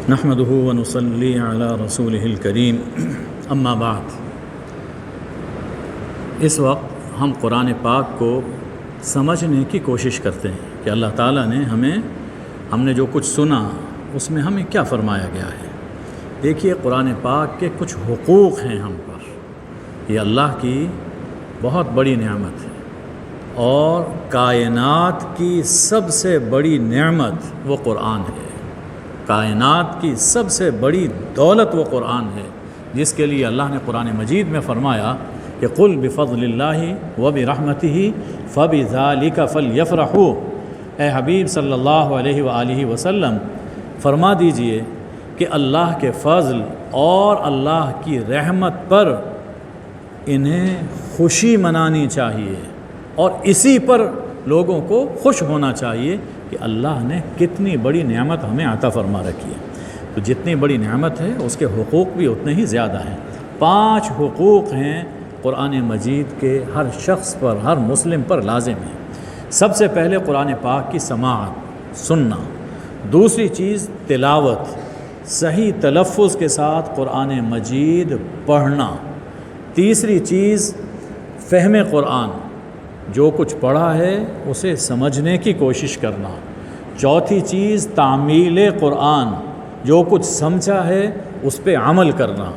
نحمده ونصلي على رسوله الكريم اما بعد۔ اس وقت ہم قرآن پاک کو سمجھنے کی کوشش کرتے ہیں کہ اللہ تعالیٰ نے ہم نے جو کچھ سنا اس میں ہمیں کیا فرمایا گیا ہے۔ دیکھیے، قرآن پاک کے کچھ حقوق ہیں ہم پر، یہ اللہ کی بہت بڑی نعمت ہے، اور کائنات کی سب سے بڑی نعمت وہ قرآن ہے۔ کائنات کی سب سے بڑی دولت وہ قرآن ہے، جس کے لیے اللہ نے قرآن مجید میں فرمایا کہ قل بفضل اللہ وبرحمتہ فبذالک فلیفرحوا۔ اے حبیب صلی اللہ علیہ وآلہ وسلم، فرما دیجئے کہ اللہ کے فضل اور اللہ کی رحمت پر انہیں خوشی منانی چاہیے، اور اسی پر لوگوں کو خوش ہونا چاہیے کہ اللہ نے کتنی بڑی نعمت ہمیں عطا فرما رکھی ہے۔ تو جتنی بڑی نعمت ہے اس کے حقوق بھی اتنے ہی زیادہ ہیں۔ 5 حقوق ہیں قرآن مجید کے ہر شخص پر، ہر مسلم پر لازم ہیں۔ سب سے پہلے قرآن پاک کی سماعت، سننا۔ دوسری چیز تلاوت، صحیح تلفظ کے ساتھ قرآن مجید پڑھنا۔ تیسری چیز فہم قرآن، جو کچھ پڑھا ہے اسے سمجھنے کی کوشش کرنا۔ چوتھی چیز تعمیل قرآن، جو کچھ سمجھا ہے اس پہ عمل کرنا۔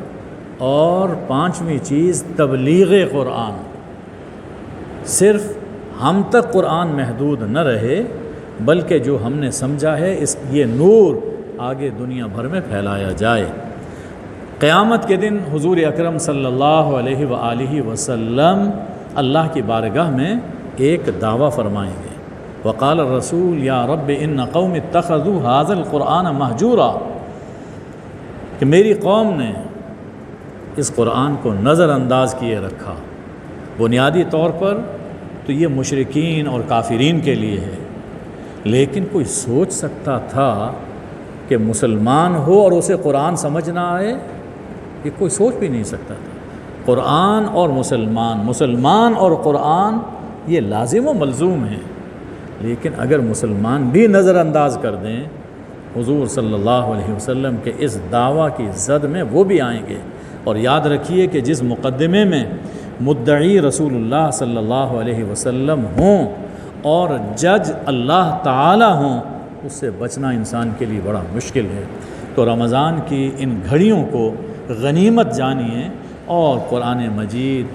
اور 5ویں چیز تبلیغ قرآن، صرف ہم تک قرآن محدود نہ رہے بلکہ جو ہم نے سمجھا ہے یہ نور آگے دنیا بھر میں پھیلایا جائے۔ قیامت کے دن حضور اکرم صلی اللہ علیہ وآلہ وسلم اللہ کی بارگاہ میں ایک دعویٰ فرمائیں گے، وقال الرسول یا رب ان قوم اتخذوا ھذا القرآن مہجورا، کہ میری قوم نے اس قرآن کو نظر انداز کیے رکھا۔ بنیادی طور پر تو یہ مشرکین اور کافرین کے لیے ہے، لیکن کوئی سوچ سکتا تھا کہ مسلمان ہو اور اسے قرآن سمجھ نہ آئے؟ یہ کوئی سوچ بھی نہیں سکتا تھا۔ قرآن اور مسلمان اور قرآن یہ لازم و ملزوم ہیں، لیکن اگر مسلمان بھی نظر انداز کر دیں حضور صلی اللہ علیہ وسلم کے اس دعویٰ کی زد میں، وہ بھی آئیں گے۔ اور یاد رکھیے کہ جس مقدمے میں مدعی رسول اللہ صلی اللہ علیہ وسلم ہوں اور جج اللہ تعالی ہوں، اس سے بچنا انسان کے لیے بڑا مشکل ہے۔ تو رمضان کی ان گھڑیوں کو غنیمت جانیے اور قرآن مجید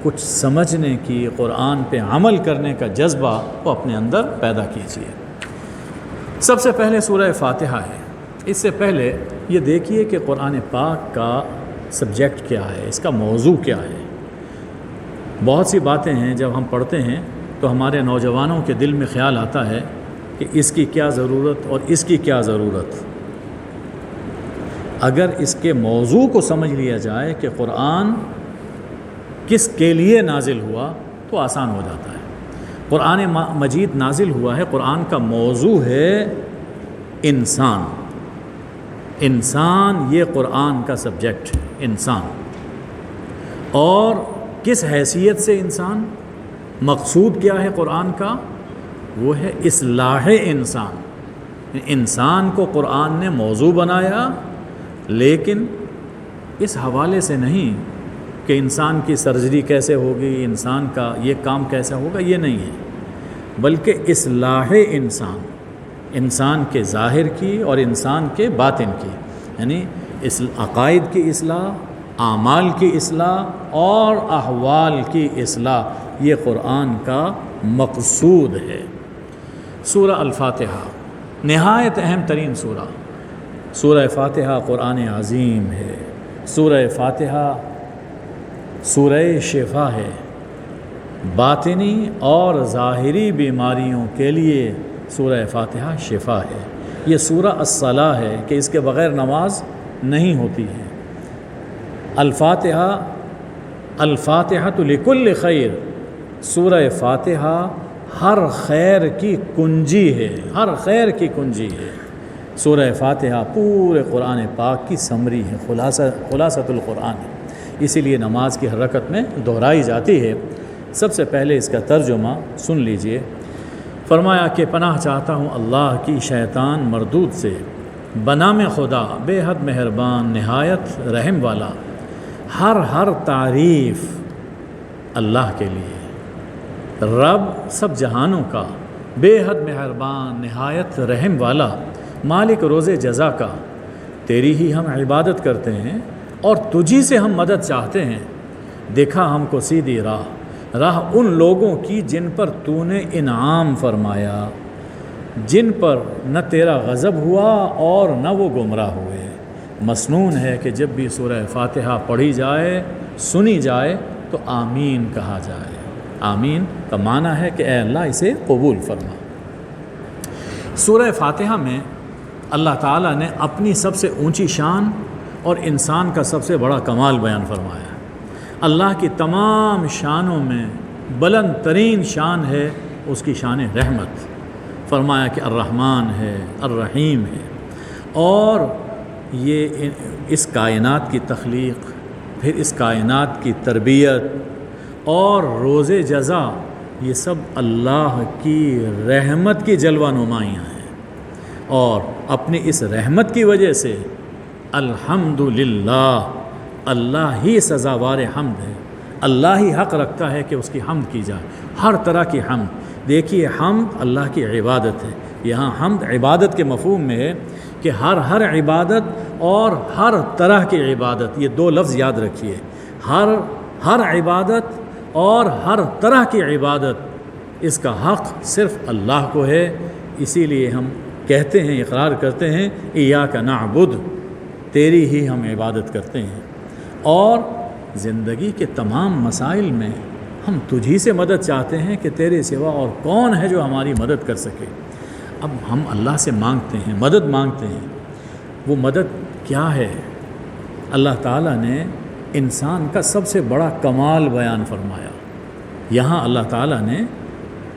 کچھ سمجھنے کی، قرآن پہ عمل کرنے کا جذبہ کو اپنے اندر پیدا کیجیے۔ سب سے پہلے سورہ فاتحہ ہے۔ اس سے پہلے یہ دیکھیے کہ قرآن پاک کا سبجیکٹ کیا ہے، اس کا موضوع کیا ہے۔ بہت سی باتیں ہیں جب ہم پڑھتے ہیں تو ہمارے نوجوانوں کے دل میں خیال آتا ہے کہ اس کی کیا ضرورت اور اس کی کیا ضرورت۔ اگر اس کے موضوع کو سمجھ لیا جائے کہ قرآن کس کے لیے نازل ہوا تو آسان ہو جاتا ہے۔ قرآن مجید نازل ہوا ہے، قرآن کا موضوع ہے انسان۔ انسان یہ قرآن کا سبجیکٹ ہے، انسان۔ اور کس حیثیت سے انسان؟ مقصود کیا ہے قرآن کا؟ وہ ہے اصلاح انسان۔ انسان کو قرآن نے موضوع بنایا، لیکن اس حوالے سے نہیں کہ انسان کی سرجری کیسے ہوگی، انسان کا یہ کام کیسا ہوگا، یہ نہیں ہے، بلکہ اصلاح انسان کے ظاہر کی اور انسان کے باطن کی، یعنی عقائد کی اصلاح، اعمال کی اصلاح اور احوال کی اصلاح، یہ قرآن کا مقصود ہے۔ سورہ الفاتحہ نہایت اہم ترین سورہ فاتحہ قرآن عظیم ہے۔ سورہ فاتحہ سورہ شفا ہے، باطنی اور ظاہری بیماریوں کے لیے سورہ فاتحہ شفا ہے۔ یہ سورہ الصلاۃ ہے کہ اس کے بغیر نماز نہیں ہوتی ہے۔ الفاتحہ لکل خیر، سورہ فاتحہ ہر خیر کی کنجی ہے، ہر خیر کی کنجی ہے۔ سورہ فاتحہ پورے قرآن پاک کی سمری ہے، خلاصۃ القرآن ہے، اسی لیے نماز کی ہر رکعت میں دہرائی جاتی ہے۔ سب سے پہلے اس کا ترجمہ سن لیجئے۔ فرمایا کہ پناہ چاہتا ہوں اللہ کی شیطان مردود سے بنام خدا بے حد مہربان نہایت رحم والا، ہر تعریف اللہ کے لیے، رب سب جہانوں کا، بے حد مہربان نہایت رحم والا، مالک روز جزا کا، تیری ہی ہم عبادت کرتے ہیں اور تجھی سے ہم مدد چاہتے ہیں۔ دکھا ہم کو سیدھی راہ ان لوگوں کی جن پر تو نے انعام فرمایا، جن پر نہ تیرا غضب ہوا اور نہ وہ گمراہ ہوئے۔ مسنون ہے کہ جب بھی سورہ فاتحہ پڑھی جائے، سنی جائے تو آمین کہا جائے۔ آمین کا معنی ہے کہ اے اللہ اسے قبول فرما۔ سورہ فاتحہ میں اللہ تعالیٰ نے اپنی سب سے اونچی شان اور انسان کا سب سے بڑا کمال بیان فرمایا۔ اللہ کی تمام شانوں میں بلند ترین شان ہے اس کی شان رحمت۔ فرمایا کہ الرحمن ہے، الرحیم ہے، اور یہ اس کائنات کی تخلیق، پھر اس کائنات کی تربیت اور روز جزا، یہ سب اللہ کی رحمت کی جلوہ نمائیاں ہیں، اور اپنی اس رحمت کی وجہ سے الحمدللہ، اللہ ہی سزاوار حمد ہے، اللہ ہی حق رکھتا ہے کہ اس کی حمد کی جائے، ہر طرح کی حمد۔ دیکھیے حمد اللہ کی عبادت ہے، یہاں حمد عبادت کے مفہوم میں ہے کہ ہر عبادت اور ہر طرح کی عبادت، یہ دو لفظ یاد رکھیے، ہر عبادت اور ہر طرح کی عبادت، اس کا حق صرف اللہ کو ہے۔ اسی لیے ہم کہتے ہیں، اقرار کرتے ہیں، ایاک نعبد، تیری ہی ہم عبادت کرتے ہیں، اور زندگی کے تمام مسائل میں ہم تجھی سے مدد چاہتے ہیں کہ تیرے سوا اور کون ہے جو ہماری مدد کر سکے۔ اب ہم اللہ سے مانگتے ہیں، مدد مانگتے ہیں، وہ مدد کیا ہے؟ اللہ تعالیٰ نے انسان کا سب سے بڑا کمال بیان فرمایا۔ یہاں اللہ تعالیٰ نے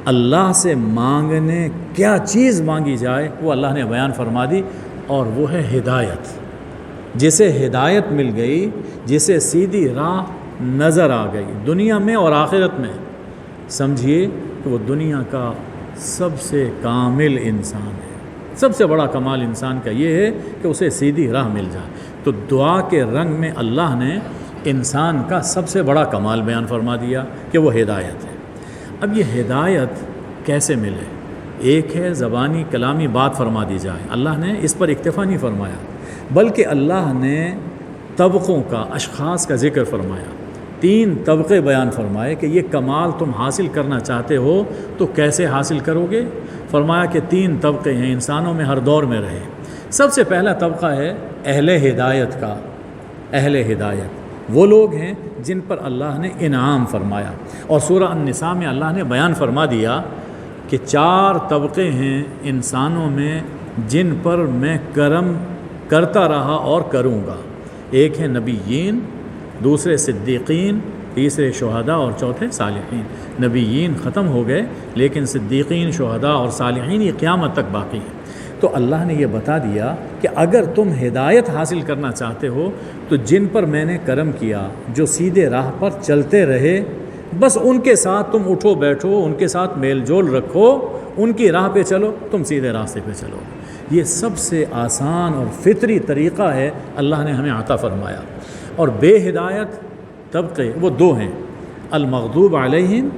اللہ سے مانگنے کیا چیز مانگی جائے وہ اللہ نے بیان فرما دی، اور وہ ہے ہدایت۔ جسے ہدایت مل گئی، جسے سیدھی راہ نظر آ گئی دنیا میں اور آخرت میں، سمجھیے کہ وہ دنیا کا سب سے کامل انسان ہے۔ سب سے بڑا کمال انسان کا یہ ہے کہ اسے سیدھی راہ مل جائے۔ تو دعا کے رنگ میں اللہ نے انسان کا سب سے بڑا کمال بیان فرما دیا کہ وہ ہدایت ہے۔ اب یہ ہدایت کیسے ملے؟ ایک ہے زبانی کلامی بات فرما دی جائے، اللہ نے اس پر اکتفا نہیں فرمایا، بلکہ اللہ نے طبقوں کا، اشخاص کا ذکر فرمایا۔ 3 طبقے بیان فرمائے کہ یہ کمال تم حاصل کرنا چاہتے ہو تو کیسے حاصل کرو گے؟ فرمایا کہ 3 طبقے ہیں انسانوں میں ہر دور میں رہے۔ سب سے پہلا طبقہ ہے اہل ہدایت کا۔ اہل ہدایت وہ لوگ ہیں جن پر اللہ نے انعام فرمایا، اور سورہ النساء میں اللہ نے بیان فرما دیا کہ 4 طبقے ہیں انسانوں میں جن پر میں کرم کرتا رہا اور کروں گا۔ ایک ہے نبیین، دوسرے صدیقین، تیسرے شہداء اور چوتھے صالحین۔ نبیین ختم ہو گئے، لیکن صدیقین، شہداء اور صالحین یہ قیامت تک باقی ہیں۔ تو اللہ نے یہ بتا دیا کہ اگر تم ہدایت حاصل کرنا چاہتے ہو تو جن پر میں نے کرم کیا، جو سیدھے راہ پر چلتے رہے، بس ان کے ساتھ تم اٹھو بیٹھو، ان کے ساتھ میل جول رکھو، ان کی راہ پہ چلو، تم سیدھے راستے پہ چلو۔ یہ سب سے آسان اور فطری طریقہ ہے، اللہ نے ہمیں عطا فرمایا۔ اور بے ہدایت طبقے وہ 2 ہیں، المغضوب علیہم،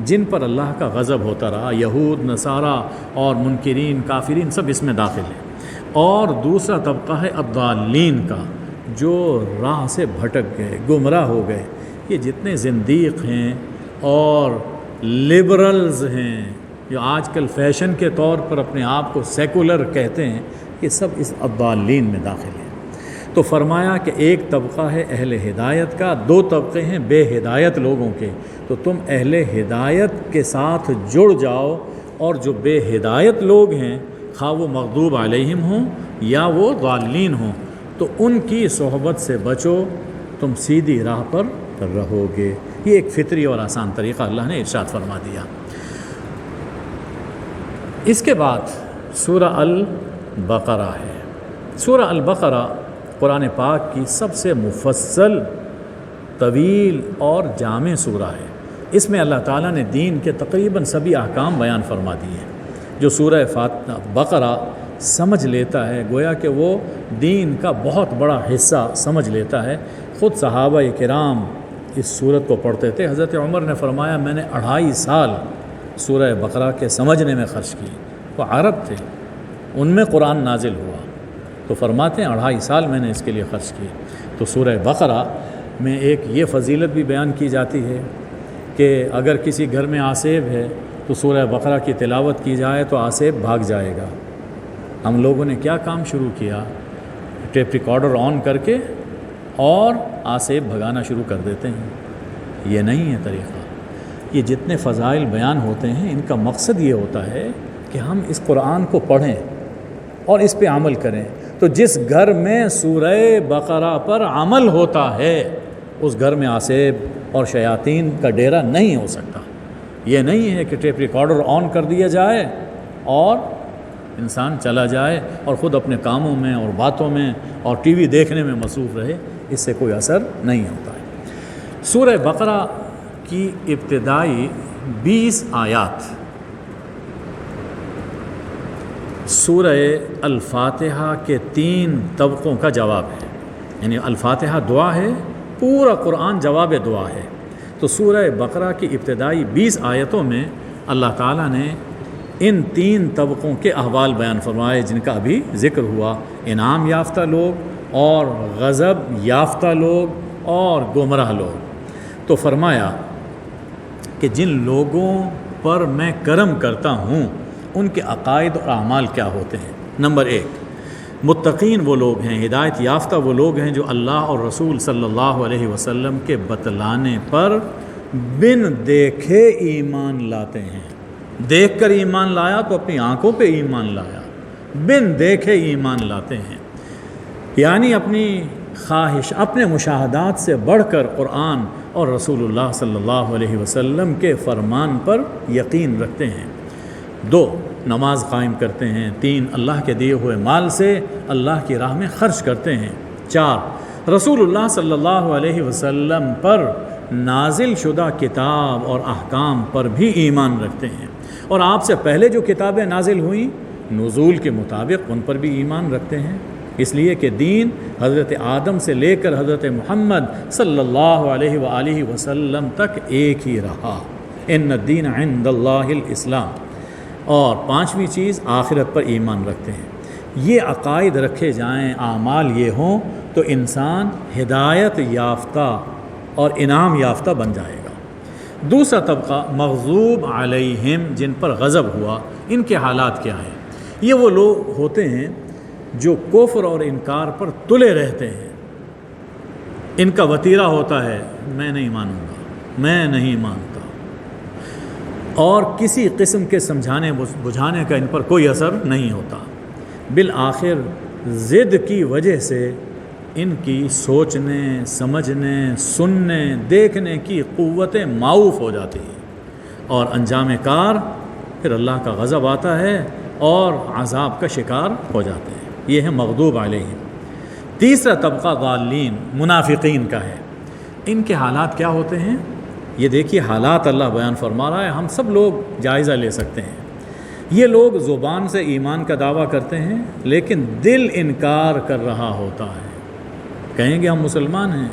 جن پر اللہ کا غضب ہوتا رہا، یہود، نصارہ اور منکرین، کافرین، سب اس میں داخل ہیں۔ اور دوسرا طبقہ ہے الضالین کا، جو راہ سے بھٹک گئے، گمراہ ہو گئے۔ یہ جتنے زندیق ہیں اور لبرلز ہیں، جو آج کل فیشن کے طور پر اپنے آپ کو سیکولر کہتے ہیں، یہ سب اس الضالین میں داخل ہیں۔ تو فرمایا کہ ایک طبقہ ہے اہل ہدایت کا، 2 طبقے ہیں بے ہدایت لوگوں کے۔ تو تم اہل ہدایت کے ساتھ جڑ جاؤ، اور جو بے ہدایت لوگ ہیں، خواہ وہ مغضوب علیہم ہوں یا وہ ضالین ہوں، تو ان کی صحبت سے بچو، تم سیدھی راہ پر رہو گے۔ یہ ایک فطری اور آسان طریقہ اللہ نے ارشاد فرما دیا۔ اس کے بعد سورہ البقرہ ہے۔ سورہ البقرہ قرآن پاک کی سب سے مفصل، طویل اور جامع سورہ ہے۔ اس میں اللہ تعالیٰ نے دین کے تقریباً سبھی احکام بیان فرما دیے ہیں۔ جو سورہ بقرہ سمجھ لیتا ہے، گویا کہ وہ دین کا بہت بڑا حصہ سمجھ لیتا ہے۔ خود صحابہ کرام اس صورت کو پڑھتے تھے۔ حضرت عمر نے فرمایا میں نے 2.5 سال سورہ بقرہ کے سمجھنے میں خرچ کی۔ وہ عرب تھے، ان میں قرآن نازل ہوا، تو فرماتے ہیں 2.5 سال میں نے اس کے لیے خرچ کیے۔ تو سورہ بقرہ میں ایک یہ فضیلت بھی بیان کی جاتی ہے کہ اگر کسی گھر میں آسیب ہے تو سورہ بقرہ کی تلاوت کی جائے تو آسیب بھاگ جائے گا۔ ہم لوگوں نے کیا کام شروع کیا؟ ٹیپ ریکارڈر آن کر کے اور آسیب بھگانا شروع کر دیتے ہیں۔ یہ نہیں ہے طریقہ۔ یہ جتنے فضائل بیان ہوتے ہیں ان کا مقصد یہ ہوتا ہے کہ ہم اس قرآن کو پڑھیں اور اس پہ عمل کریں۔ تو جس گھر میں سورہ بقرہ پر عمل ہوتا ہے اس گھر میں آسیب اور شیاطین کا ڈیرا نہیں ہو سکتا۔ یہ نہیں ہے کہ ٹیپ ریکارڈر آن کر دیا جائے اور انسان چلا جائے اور خود اپنے کاموں میں اور باتوں میں اور ٹی وی دیکھنے میں مصروف رہے، اس سے کوئی اثر نہیں ہوتا ہے۔ سورہ بقرہ کی ابتدائی 20 آیات سورہ الفاتحہ کے 3 طبقوں کا جواب ہے، یعنی الفاتحہ دعا ہے، پورا قرآن جواب دعا ہے۔ تو سورہ بقرہ کی ابتدائی 20 آیتوں میں اللہ تعالیٰ نے ان 3 طبقوں کے احوال بیان فرمائے جن کا ابھی ذکر ہوا، انعام یافتہ لوگ اور غضب یافتہ لوگ اور گمراہ لوگ۔ تو فرمایا کہ جن لوگوں پر میں کرم کرتا ہوں ان کے عقائد اور اعمال کیا ہوتے ہیں۔ نمبر 1، متقین وہ لوگ ہیں، ہدایت یافتہ وہ لوگ ہیں جو اللہ اور رسول صلی اللہ علیہ وسلم کے بتلانے پر بن دیکھے ایمان لاتے ہیں۔ دیکھ کر ایمان لایا تو اپنی آنکھوں پہ ایمان لایا، بن دیکھے ایمان لاتے ہیں، یعنی اپنی خواہش، اپنے مشاہدات سے بڑھ کر قرآن اور رسول اللہ صلی اللہ علیہ وسلم کے فرمان پر یقین رکھتے ہیں۔ 2، نماز قائم کرتے ہیں۔ 3، اللہ کے دیے ہوئے مال سے اللہ کی راہ میں خرچ کرتے ہیں۔ 4، رسول اللہ صلی اللہ علیہ وسلم پر نازل شدہ کتاب اور احکام پر بھی ایمان رکھتے ہیں، اور آپ سے پہلے جو کتابیں نازل ہوئیں نزول کے مطابق ان پر بھی ایمان رکھتے ہیں، اس لیے کہ دین حضرت آدم سے لے کر حضرت محمد صلی اللہ علیہ وآلہ وسلم تک ایک ہی رہا۔ ان الدین عند اللہ الاسلام۔ اور 5ویں چیز، آخرت پر ایمان رکھتے ہیں۔ یہ عقائد رکھے جائیں، اعمال یہ ہوں تو انسان ہدایت یافتہ اور انعام یافتہ بن جائے گا۔ دوسرا طبقہ مغضوب علیہم، جن پر غضب ہوا، ان کے حالات کیا ہیں؟ یہ وہ لوگ ہوتے ہیں جو کفر اور انکار پر تلے رہتے ہیں۔ ان کا وتیرہ ہوتا ہے میں نہیں مانوں گا، میں نہیں مانتا، اور کسی قسم کے سمجھانے بجھانے کا ان پر کوئی اثر نہیں ہوتا۔ بالآخر ضد کی وجہ سے ان کی سوچنے، سمجھنے، سننے، دیکھنے کی قوتیں معوف ہو جاتی ہیں، اور انجام کار پھر اللہ کا غضب آتا ہے اور عذاب کا شکار ہو جاتے ہیں۔ یہ ہے مغضوب علیہم۔ تیسرا طبقہ ضالین، منافقین کا ہے۔ ان کے حالات کیا ہوتے ہیں؟ یہ دیکھیے حالات اللہ بیان فرما رہا ہے، ہم سب لوگ جائزہ لے سکتے ہیں۔ یہ لوگ زبان سے ایمان کا دعویٰ کرتے ہیں لیکن دل انکار کر رہا ہوتا ہے۔ کہیں گے ہم مسلمان ہیں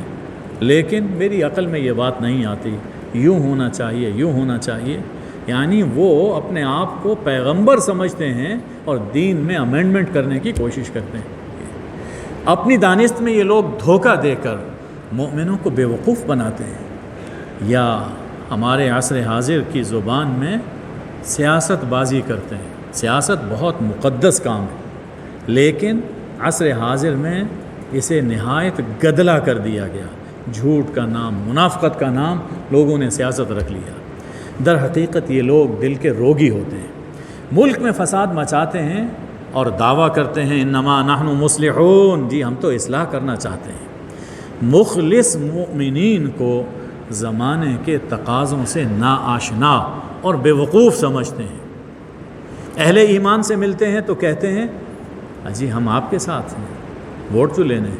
لیکن میری عقل میں یہ بات نہیں آتی، یوں ہونا چاہیے، یوں ہونا چاہیے، یعنی وہ اپنے آپ کو پیغمبر سمجھتے ہیں اور دین میں امینڈمنٹ کرنے کی کوشش کرتے ہیں۔ اپنی دانست میں یہ لوگ دھوکہ دے کر مومنوں کو بیوقوف بناتے ہیں، یا ہمارے عصر حاضر کی زبان میں سیاست بازی کرتے ہیں۔ سیاست بہت مقدس کام ہے لیکن عصر حاضر میں اسے نہایت گدلا کر دیا گیا۔ جھوٹ کا نام، منافقت کا نام لوگوں نے سیاست رکھ لیا۔ در حقیقت یہ لوگ دل کے روگی ہوتے ہیں، ملک میں فساد مچاتے ہیں اور دعویٰ کرتے ہیں انما نحن مصلحون، جی ہم تو اصلاح کرنا چاہتے ہیں۔ مخلص مومنین کو زمانے کے تقاضوں سے ناآشنا اور بیوقوف سمجھتے ہیں۔ اہل ایمان سے ملتے ہیں تو کہتے ہیں جی ہم آپ کے ساتھ ہیں، ووٹ تو لینے۔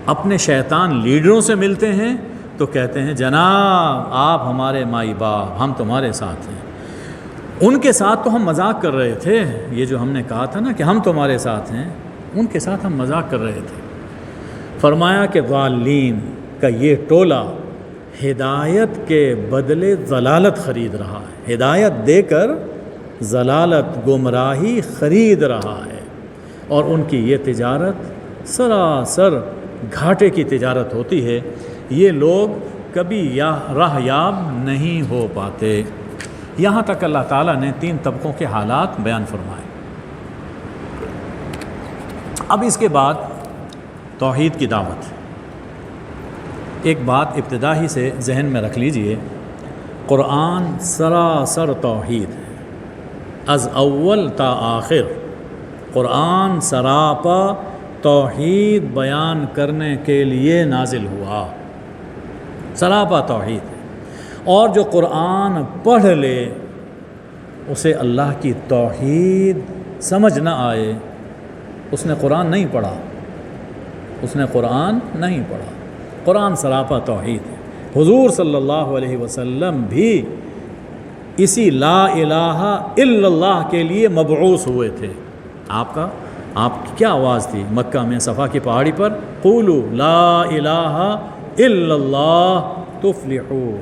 اپنے شیطان لیڈروں سے ملتے ہیں تو کہتے ہیں جناب آپ ہمارے مائی باپ، ہم تمہارے ساتھ ہیں۔ ان کے ساتھ تو ہم مذاق کر رہے تھے، یہ جو ہم نے کہا تھا نا کہ ہم تمہارے ساتھ ہیں، ان کے ساتھ ہم مذاق کر رہے تھے۔ فرمایا کہ ضالین کا یہ ٹولہ ہدایت کے بدلے ضلالت خرید رہا ہے، ہدایت دے کر ضلالت گمراہی خرید رہا ہے، اور ان کی یہ تجارت سراسر گھاٹے کی تجارت ہوتی ہے، یہ لوگ کبھی راہ یاب نہیں ہو پاتے۔ یہاں تک اللہ تعالیٰ نے 3 طبقوں کے حالات بیان فرمائے۔ اب اس کے بعد توحید کی دعوت۔ ایک بات ابتدا ہی سے ذہن میں رکھ لیجئے، قرآن سراسر توحید ہے، از اول تا آخر قرآن سراپا توحید بیان کرنے کے لیے نازل ہوا، سراپا توحید ہے۔ اور جو قرآن پڑھ لے اسے اللہ کی توحید سمجھ نہ آئے، اس نے قرآن نہیں پڑھا، اس نے قرآن نہیں پڑھا۔ قرآن سراپا توحید ہے۔ حضور صلی اللہ علیہ وسلم بھی اسی لا الہ الا اللہ کے لیے مبعوث ہوئے تھے۔ آپ کی کیا آواز تھی مکہ میں صفا کی پہاڑی پر؟ قولوا لا الہ الا اللہ تفلحوا،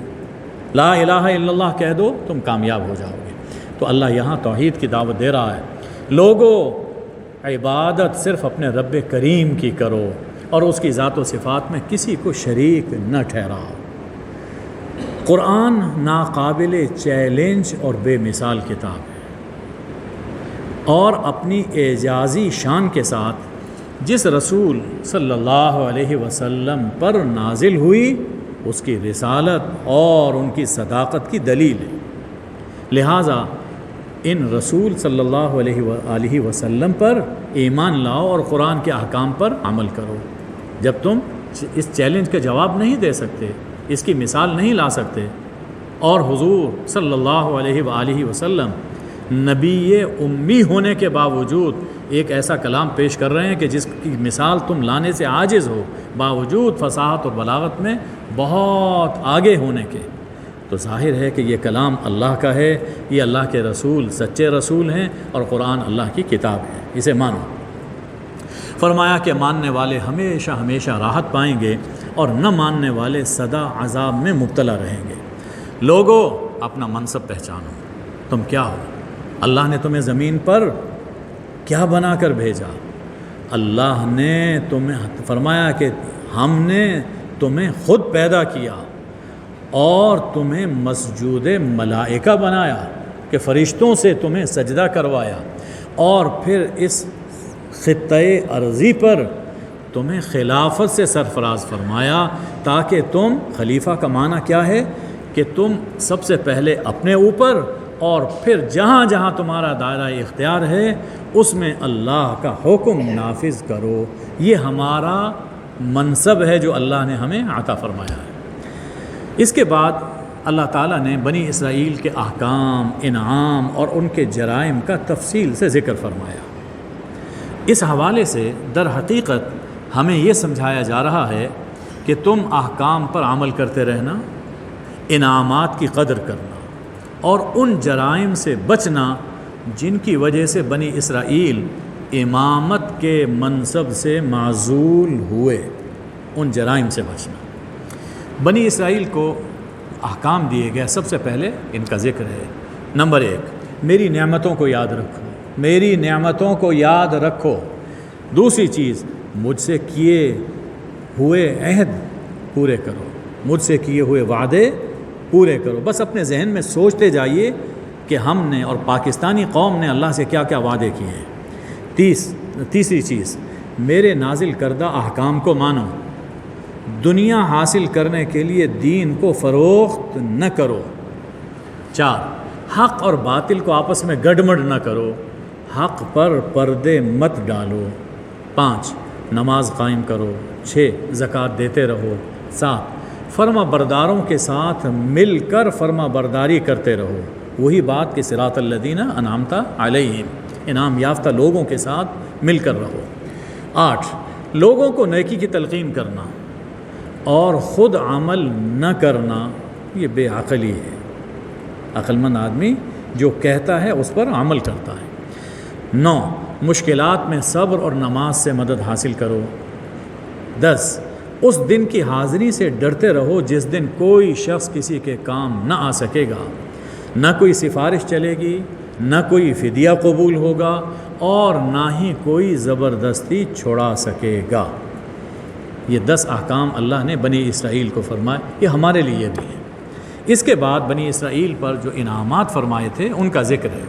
لا الہ الا اللہ کہہ دو تم کامیاب ہو جاؤ گے۔ تو اللہ یہاں توحید کی دعوت دے رہا ہے، لوگوں عبادت صرف اپنے رب کریم کی کرو اور اس کی ذات و صفات میں کسی کو شریک نہ ٹھہراؤ۔ قرآن ناقابل چیلنج اور بے مثال کتاب ہے، اور اپنی اعجازی شان کے ساتھ جس رسول صلی اللہ علیہ وسلم پر نازل ہوئی اس کی رسالت اور ان کی صداقت کی دلیل ہے۔ لہٰذا ان رسول صلی اللہ علیہ وآلہ وسلم پر ایمان لاؤ اور قرآن کے احکام پر عمل کرو۔ جب تم اس چیلنج کا جواب نہیں دے سکتے، اس کی مثال نہیں لا سکتے، اور حضور صلی اللہ علیہ وآلہ وسلم نبی امی ہونے کے باوجود ایک ایسا کلام پیش کر رہے ہیں کہ جس کی مثال تم لانے سے عاجز ہو، باوجود فصاحت اور بلاغت میں بہت آگے ہونے کے، تو ظاہر ہے کہ یہ کلام اللہ کا ہے، یہ اللہ کے رسول سچے رسول ہیں، اور قرآن اللہ کی کتاب ہے، اسے مانو۔ فرمایا کہ ماننے والے ہمیشہ ہمیشہ راحت پائیں گے اور نہ ماننے والے سدا عذاب میں مبتلا رہیں گے۔ لوگوں اپنا منصب پہچانو، تم کیا ہو؟ اللہ نے تمہیں زمین پر کیا بنا کر بھیجا؟ اللہ نے تمہیں فرمایا کہ ہم نے تمہیں خود پیدا کیا اور تمہیں مسجود ملائکہ بنایا کہ فرشتوں سے تمہیں سجدہ کروایا، اور پھر اس خطۂ ارضی پر تمہیں خلافت سے سرفراز فرمایا تاکہ تم، خلیفہ کا معنی کیا ہے کہ تم سب سے پہلے اپنے اوپر اور پھر جہاں جہاں تمہارا دائرہ اختیار ہے اس میں اللہ کا حکم نافذ کرو۔ یہ ہمارا منصب ہے جو اللہ نے ہمیں عطا فرمایا ہے۔ اس کے بعد اللہ تعالیٰ نے بنی اسرائیل کے احکام، انعام اور ان کے جرائم کا تفصیل سے ذکر فرمایا۔ اس حوالے سے در حقیقت ہمیں یہ سمجھایا جا رہا ہے کہ تم احکام پر عمل کرتے رہنا، انعامات کی قدر کرنا اور ان جرائم سے بچنا جن کی وجہ سے بنی اسرائیل امامت کے منصب سے معزول ہوئے، ان جرائم سے بچنا۔ بنی اسرائیل کو احکام دیے گئے، سب سے پہلے ان کا ذکر ہے۔ نمبر 1، میری نعمتوں کو یاد رکھو، میری نعمتوں کو یاد رکھو۔ دوسری چیز، مجھ سے کیے ہوئے عہد پورے کرو، مجھ سے کیے ہوئے وعدے پورے کرو۔ بس اپنے ذہن میں سوچتے جائیے کہ ہم نے اور پاکستانی قوم نے اللہ سے کیا کیا وعدے کیے ہیں۔ تیسری چیز، میرے نازل کردہ احکام کو مانو، دنیا حاصل کرنے کے لیے دین کو فروخت نہ کرو۔ 4، حق اور باطل کو آپس میں گڑمڑ نہ کرو، حق پر پردے مت ڈالو۔ 5، نماز قائم کرو۔ 6، زکوٰۃ دیتے رہو۔ 7، فرما برداروں کے ساتھ مل کر فرما برداری کرتے رہو، وہی بات کہ صراط الذین انعمت علیہم، انعام یافتہ لوگوں کے ساتھ مل کر رہو۔ 8، لوگوں کو نیکی کی تلقین کرنا اور خود عمل نہ کرنا، یہ بے عقلی ہے۔ عقل مند آدمی جو کہتا ہے اس پر عمل کرتا ہے۔ 9 مشکلات میں صبر اور نماز سے مدد حاصل کرو۔ 10 اس دن کی حاضری سے ڈرتے رہو جس دن کوئی شخص کسی کے کام نہ آ سکے گا، نہ کوئی سفارش چلے گی، نہ کوئی فدیہ قبول ہوگا، اور نہ ہی کوئی زبردستی چھڑا سکے گا۔ یہ 10 احکام اللہ نے بنی اسرائیل کو فرمائے، یہ ہمارے لیے بھی ہے۔ اس کے بعد بنی اسرائیل پر جو انعامات فرمائے تھے ان کا ذکر ہے۔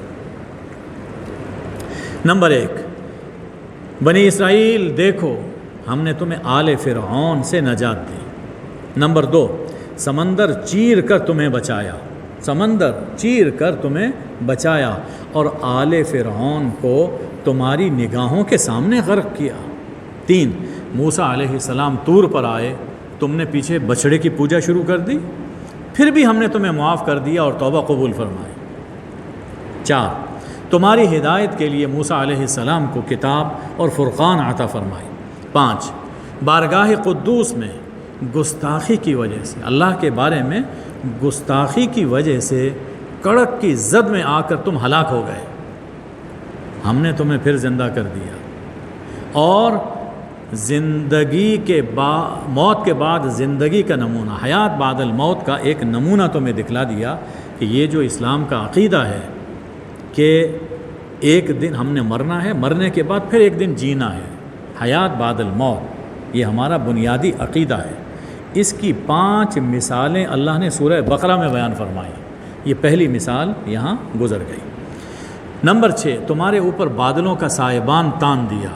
نمبر 1 بنی اسرائیل دیکھو ہم نے تمہیں آل فرعون سے نجات دی۔ نمبر 2 سمندر چیر کر تمہیں بچایا، سمندر چیر کر تمہیں بچایا اور آل فرعون کو تمہاری نگاہوں کے سامنے غرق کیا۔ 3 موسیٰ علیہ السلام طور پر آئے، تم نے پیچھے بچڑے کی پوجا شروع کر دی، پھر بھی ہم نے تمہیں معاف کر دیا اور توبہ قبول فرمائی۔ 4 تمہاری ہدایت کے لیے موسیٰ علیہ السلام کو کتاب اور فرقان عطا فرمائی۔ 5 بارگاہ قدوس میں گستاخی کی وجہ سے، اللہ کے بارے میں گستاخی کی وجہ سے کڑک کی زد میں آ کر تم ہلاک ہو گئے، ہم نے تمہیں پھر زندہ کر دیا، اور زندگی کے موت کے بعد زندگی کا نمونہ، حیات بعد الموت کا ایک نمونہ تمہیں دکھلا دیا کہ یہ جو اسلام کا عقیدہ ہے کہ ایک دن ہم نے مرنا ہے، مرنے کے بعد پھر ایک دن جینا ہے، حیات بعد الموت، یہ ہمارا بنیادی عقیدہ ہے۔ اس کی 5 مثالیں اللہ نے سورہ بقرہ میں بیان فرمائی، یہ پہلی مثال یہاں گزر گئی۔ نمبر 6 تمہارے اوپر بادلوں کا سائبان تان دیا،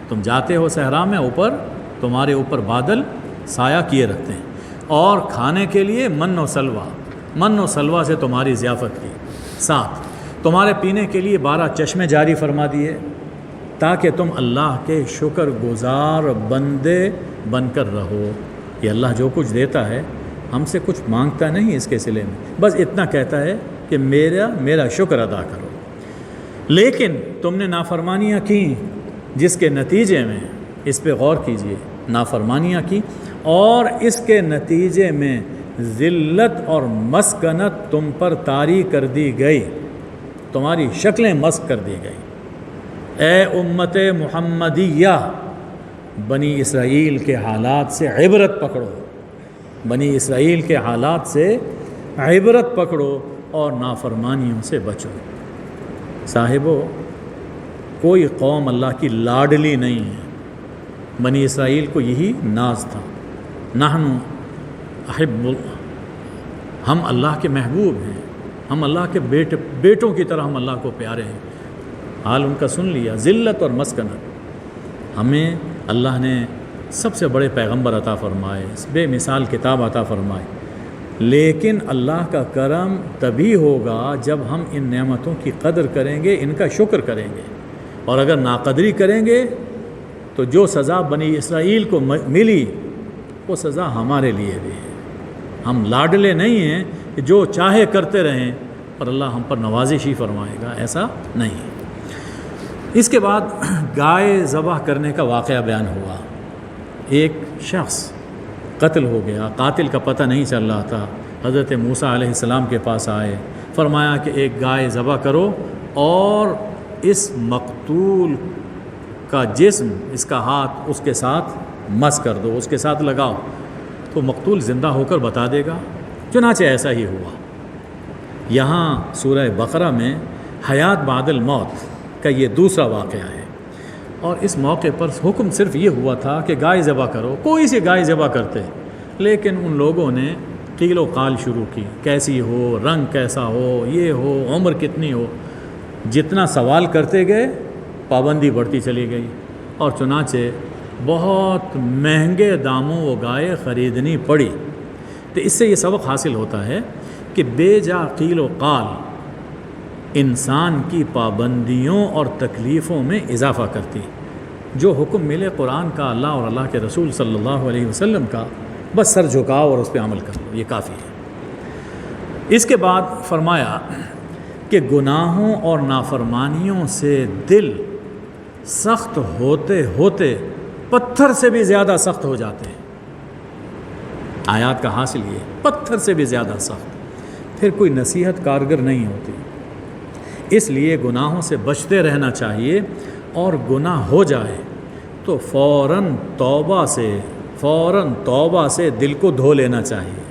تم جاتے ہو صحرا میں، اوپر تمہارے اوپر بادل سایہ کیے رکھتے ہیں، اور کھانے کے لیے من و سلوہ سے تمہاری ضیافت کی۔ 7 تمہارے پینے کے لیے 12 چشمے جاری فرما دیے تاکہ تم اللہ کے شکر گزار بندے بن کر رہو۔ یہ اللہ جو کچھ دیتا ہے ہم سے کچھ مانگتا نہیں اس کے صلے میں، بس اتنا کہتا ہے کہ میرا شکر ادا کرو۔ لیکن تم نے نافرمانیاں کی، جس کے نتیجے میں، اس پہ غور کیجئے، نافرمانیاں کی اور اس کے نتیجے میں ذلت اور مسکنت تم پر طاری کر دی گئی، تمہاری شکلیں مسک کر دی گئی۔ اے امت محمدیہ، بنی اسرائیل کے حالات سے عبرت پکڑو، بنی اسرائیل کے حالات سے عبرت پکڑو اور نافرمانیوں سے بچو۔ صاحبو، کوئی قوم اللہ کی لاڈلی نہیں ہے، بنی اسرائیل کو یہی ناز تھا، نحن احب، ہم اللہ کے محبوب ہیں، ہم اللہ کے بیٹوں کی طرح ہم اللہ کو پیارے ہیں۔ حال ان کا سن لیا، ذلت اور مسکنت۔ ہمیں اللہ نے سب سے بڑے پیغمبر عطا فرمائے، بے مثال کتاب عطا فرمائے، لیکن اللہ کا کرم تبھی ہوگا جب ہم ان نعمتوں کی قدر کریں گے، ان کا شکر کریں گے، اور اگر ناقدری کریں گے تو جو سزا بنی اسرائیل کو ملی وہ سزا ہمارے لیے بھی ہے۔ ہم لاڈلے نہیں ہیں کہ جو چاہے کرتے رہیں اور اللہ ہم پر نوازش ہی فرمائے گا، ایسا نہیں ہے۔ اس کے بعد گائے ذبح کرنے کا واقعہ بیان ہوا۔ ایک شخص قتل ہو گیا، قاتل کا پتہ نہیں چل رہا تھا، حضرت موسیٰ علیہ السلام کے پاس آئے، فرمایا کہ ایک گائے ذبح کرو اور اس مقتول کا جسم، اس کا ہاتھ اس کے ساتھ مس کر دو، اس کے ساتھ لگاؤ، تو مقتول زندہ ہو کر بتا دے گا۔ چنانچہ ایسا ہی ہوا۔ یہاں سورہ بقرہ میں حیات بعد الموت کا یہ دوسرا واقعہ ہے، اور اس موقع پر حکم صرف یہ ہوا تھا کہ گائے ذبح کرو، کوئی سی گائے ذبح کرتے، لیکن ان لوگوں نے قیل و قال شروع کی، کیسی ہو، رنگ کیسا ہو، یہ ہو، عمر کتنی ہو۔ جتنا سوال کرتے گئے پابندی بڑھتی چلی گئی، اور چنانچہ بہت مہنگے داموں وہ گائے خریدنی پڑی۔ تو اس سے یہ سبق حاصل ہوتا ہے کہ بے جا قیل و قال انسان کی پابندیوں اور تکلیفوں میں اضافہ کرتی۔ جو حکم ملے قرآن کا، اللہ اور اللہ کے رسول صلی اللہ علیہ وسلم کا، بس سر جھکاؤ اور اس پہ عمل کر لو، یہ کافی ہے۔ اس کے بعد فرمایا کہ گناہوں اور نافرمانیوں سے دل سخت ہوتے ہوتے پتھر سے بھی زیادہ سخت ہو جاتے ہیں۔ آیات کا حاصل یہ، پتھر سے بھی زیادہ سخت، پھر کوئی نصیحت کارگر نہیں ہوتی، اس لیے گناہوں سے بچتے رہنا چاہیے، اور گناہ ہو جائے تو فوراً توبہ سے دل کو دھو لینا چاہیے،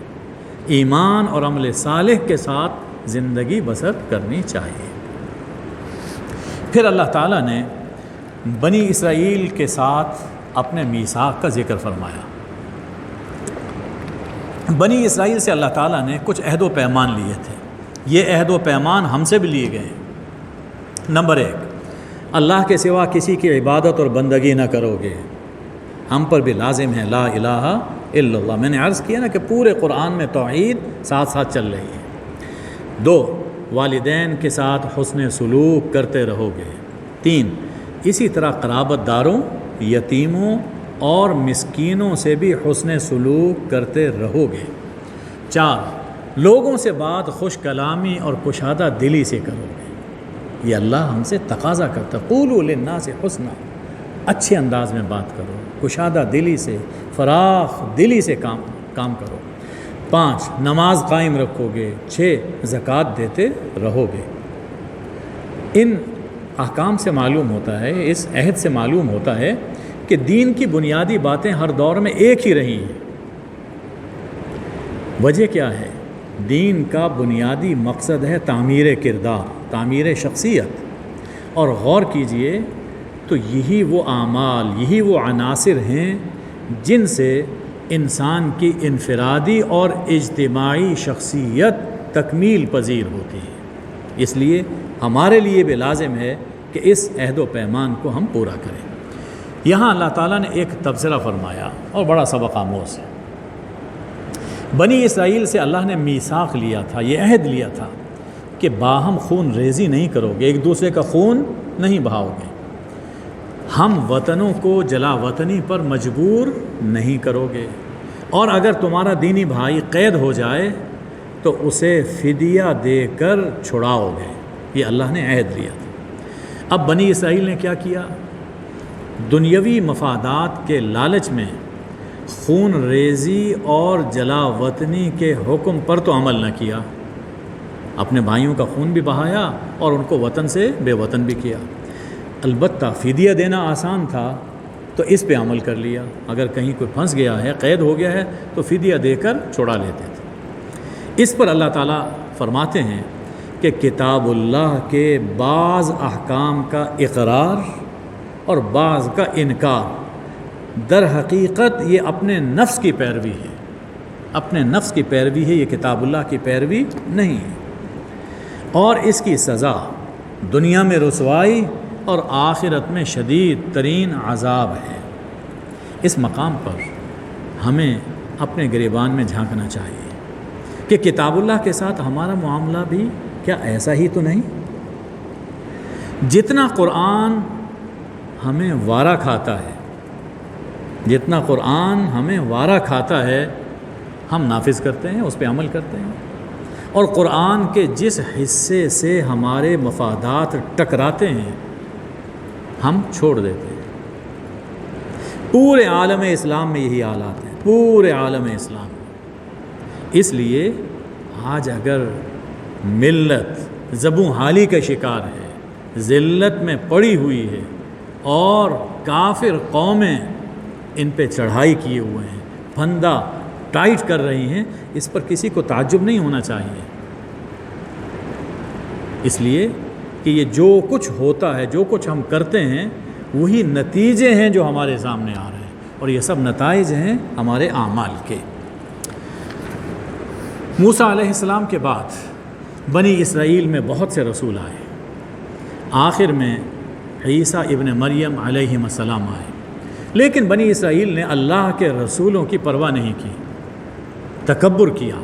ایمان اور عمل صالح کے ساتھ زندگی بسر کرنی چاہیے۔ پھر اللہ تعالیٰ نے بنی اسرائیل کے ساتھ اپنے میثاق کا ذکر فرمایا۔ بنی اسرائیل سے اللہ تعالیٰ نے کچھ عہد و پیمان لیے تھے، یہ عہد و پیمان ہم سے بھی لیے گئے ہیں۔ نمبر 1، اللہ کے سوا کسی کی عبادت اور بندگی نہ کرو گے، ہم پر بھی لازم ہے لا الہ الا اللہ۔ میں نے عرض کیا نا کہ پورے قرآن میں توحید ساتھ ساتھ چل رہی ہے۔ 2، والدین کے ساتھ حسن سلوک کرتے رہو گے۔ 3، اسی طرح قرابت داروں، یتیموں اور مسکینوں سے بھی حسن سلوک کرتے رہو گے۔ 4، لوگوں سے بات خوش کلامی اور کشادہ دلی سے کرو گے، یہ اللہ ہم سے تقاضا کرتا، قولوا للناس حسنا، اچھے انداز میں بات کرو، کشادہ دلی سے، فراخ دلی سے کام کرو۔ 5، نماز قائم رکھو گے۔ 6، زکوٰۃ دیتے رہو گے۔ ان احکام سے معلوم ہوتا ہے، اس عہد سے معلوم ہوتا ہے کہ دین کی بنیادی باتیں ہر دور میں ایک ہی رہی ہیں۔ وجہ کیا ہے؟ دین کا بنیادی مقصد ہے تعمیر کردار، تعمیر شخصیت، اور غور کیجئے تو یہی وہ اعمال، یہی وہ عناصر ہیں جن سے انسان کی انفرادی اور اجتماعی شخصیت تکمیل پذیر ہوتی ہے۔ اس لیے ہمارے لیے بھی لازم ہے کہ اس عہد و پیمان کو ہم پورا کریں۔ یہاں اللہ تعالیٰ نے ایک تبصرہ فرمایا اور بڑا سبق آموز ہے۔ بنی اسرائیل سے اللہ نے میثاق لیا تھا، یہ عہد لیا تھا کہ باہم خون ریزی نہیں کرو گے، ایک دوسرے کا خون نہیں بہاؤ گے، ہم وطنوں کو جلا وطنی پر مجبور نہیں کرو گے، اور اگر تمہارا دینی بھائی قید ہو جائے تو اسے فدیہ دے کر چھڑاؤ گے، یہ اللہ نے عہد لیا تھا۔ اب بنی اسرائیل نے کیا کیا؟ دنیاوی مفادات کے لالچ میں خون ریزی اور جلا وطنی کے حکم پر تو عمل نہ کیا، اپنے بھائیوں کا خون بھی بہایا اور ان کو وطن سے بے وطن بھی کیا۔ البتہ فدیہ دینا آسان تھا تو اس پہ عمل کر لیا، اگر کہیں کوئی پھنس گیا ہے، قید ہو گیا ہے تو فدیہ دے کر چھڑا لیتے تھے۔ اس پر اللہ تعالیٰ فرماتے ہیں کہ کتاب اللہ کے بعض احکام کا اقرار اور بعض کا انکار، در حقیقت یہ اپنے نفس کی پیروی ہے، اپنے نفس کی پیروی ہے، یہ کتاب اللہ کی پیروی نہیں ہے، اور اس کی سزا دنیا میں رسوائی اور آخرت میں شدید ترین عذاب ہے۔ اس مقام پر ہمیں اپنے گریبان میں جھانکنا چاہیے کہ کتاب اللہ کے ساتھ ہمارا معاملہ بھی کیا ایسا ہی تو نہیں؟ جتنا قرآن ہمیں وارا کھاتا ہے، جتنا قرآن ہمیں وارا کھاتا ہے، ہم نافذ کرتے ہیں، اس پہ عمل کرتے ہیں، اور قرآن کے جس حصے سے ہمارے مفادات ٹکراتے ہیں ہم چھوڑ دیتے ہیں۔ پورے عالم اسلام میں یہی حالات ہیں، پورے عالم اسلام میں۔ اس لیے آج اگر ملت زبوں حالی کا شکار ہے، ذلت میں پڑی ہوئی ہے، اور کافر قومیں ان پہ چڑھائی کیے ہوئے ہیں، پھندا ٹائٹ کر رہی ہیں، اس پر کسی کو تعجب نہیں ہونا چاہیے، اس لیے کہ یہ جو کچھ ہوتا ہے، جو کچھ ہم کرتے ہیں، وہی نتیجے ہیں جو ہمارے سامنے آ رہے ہیں، اور یہ سب نتائج ہیں ہمارے اعمال کے۔ موسیٰ علیہ السلام کے بعد بنی اسرائیل میں بہت سے رسول آئے، آخر میں عیسیٰ ابن مریم علیہ السلام آئے، لیکن بنی اسرائیل نے اللہ کے رسولوں کی پرواہ نہیں کی، تکبر کیا،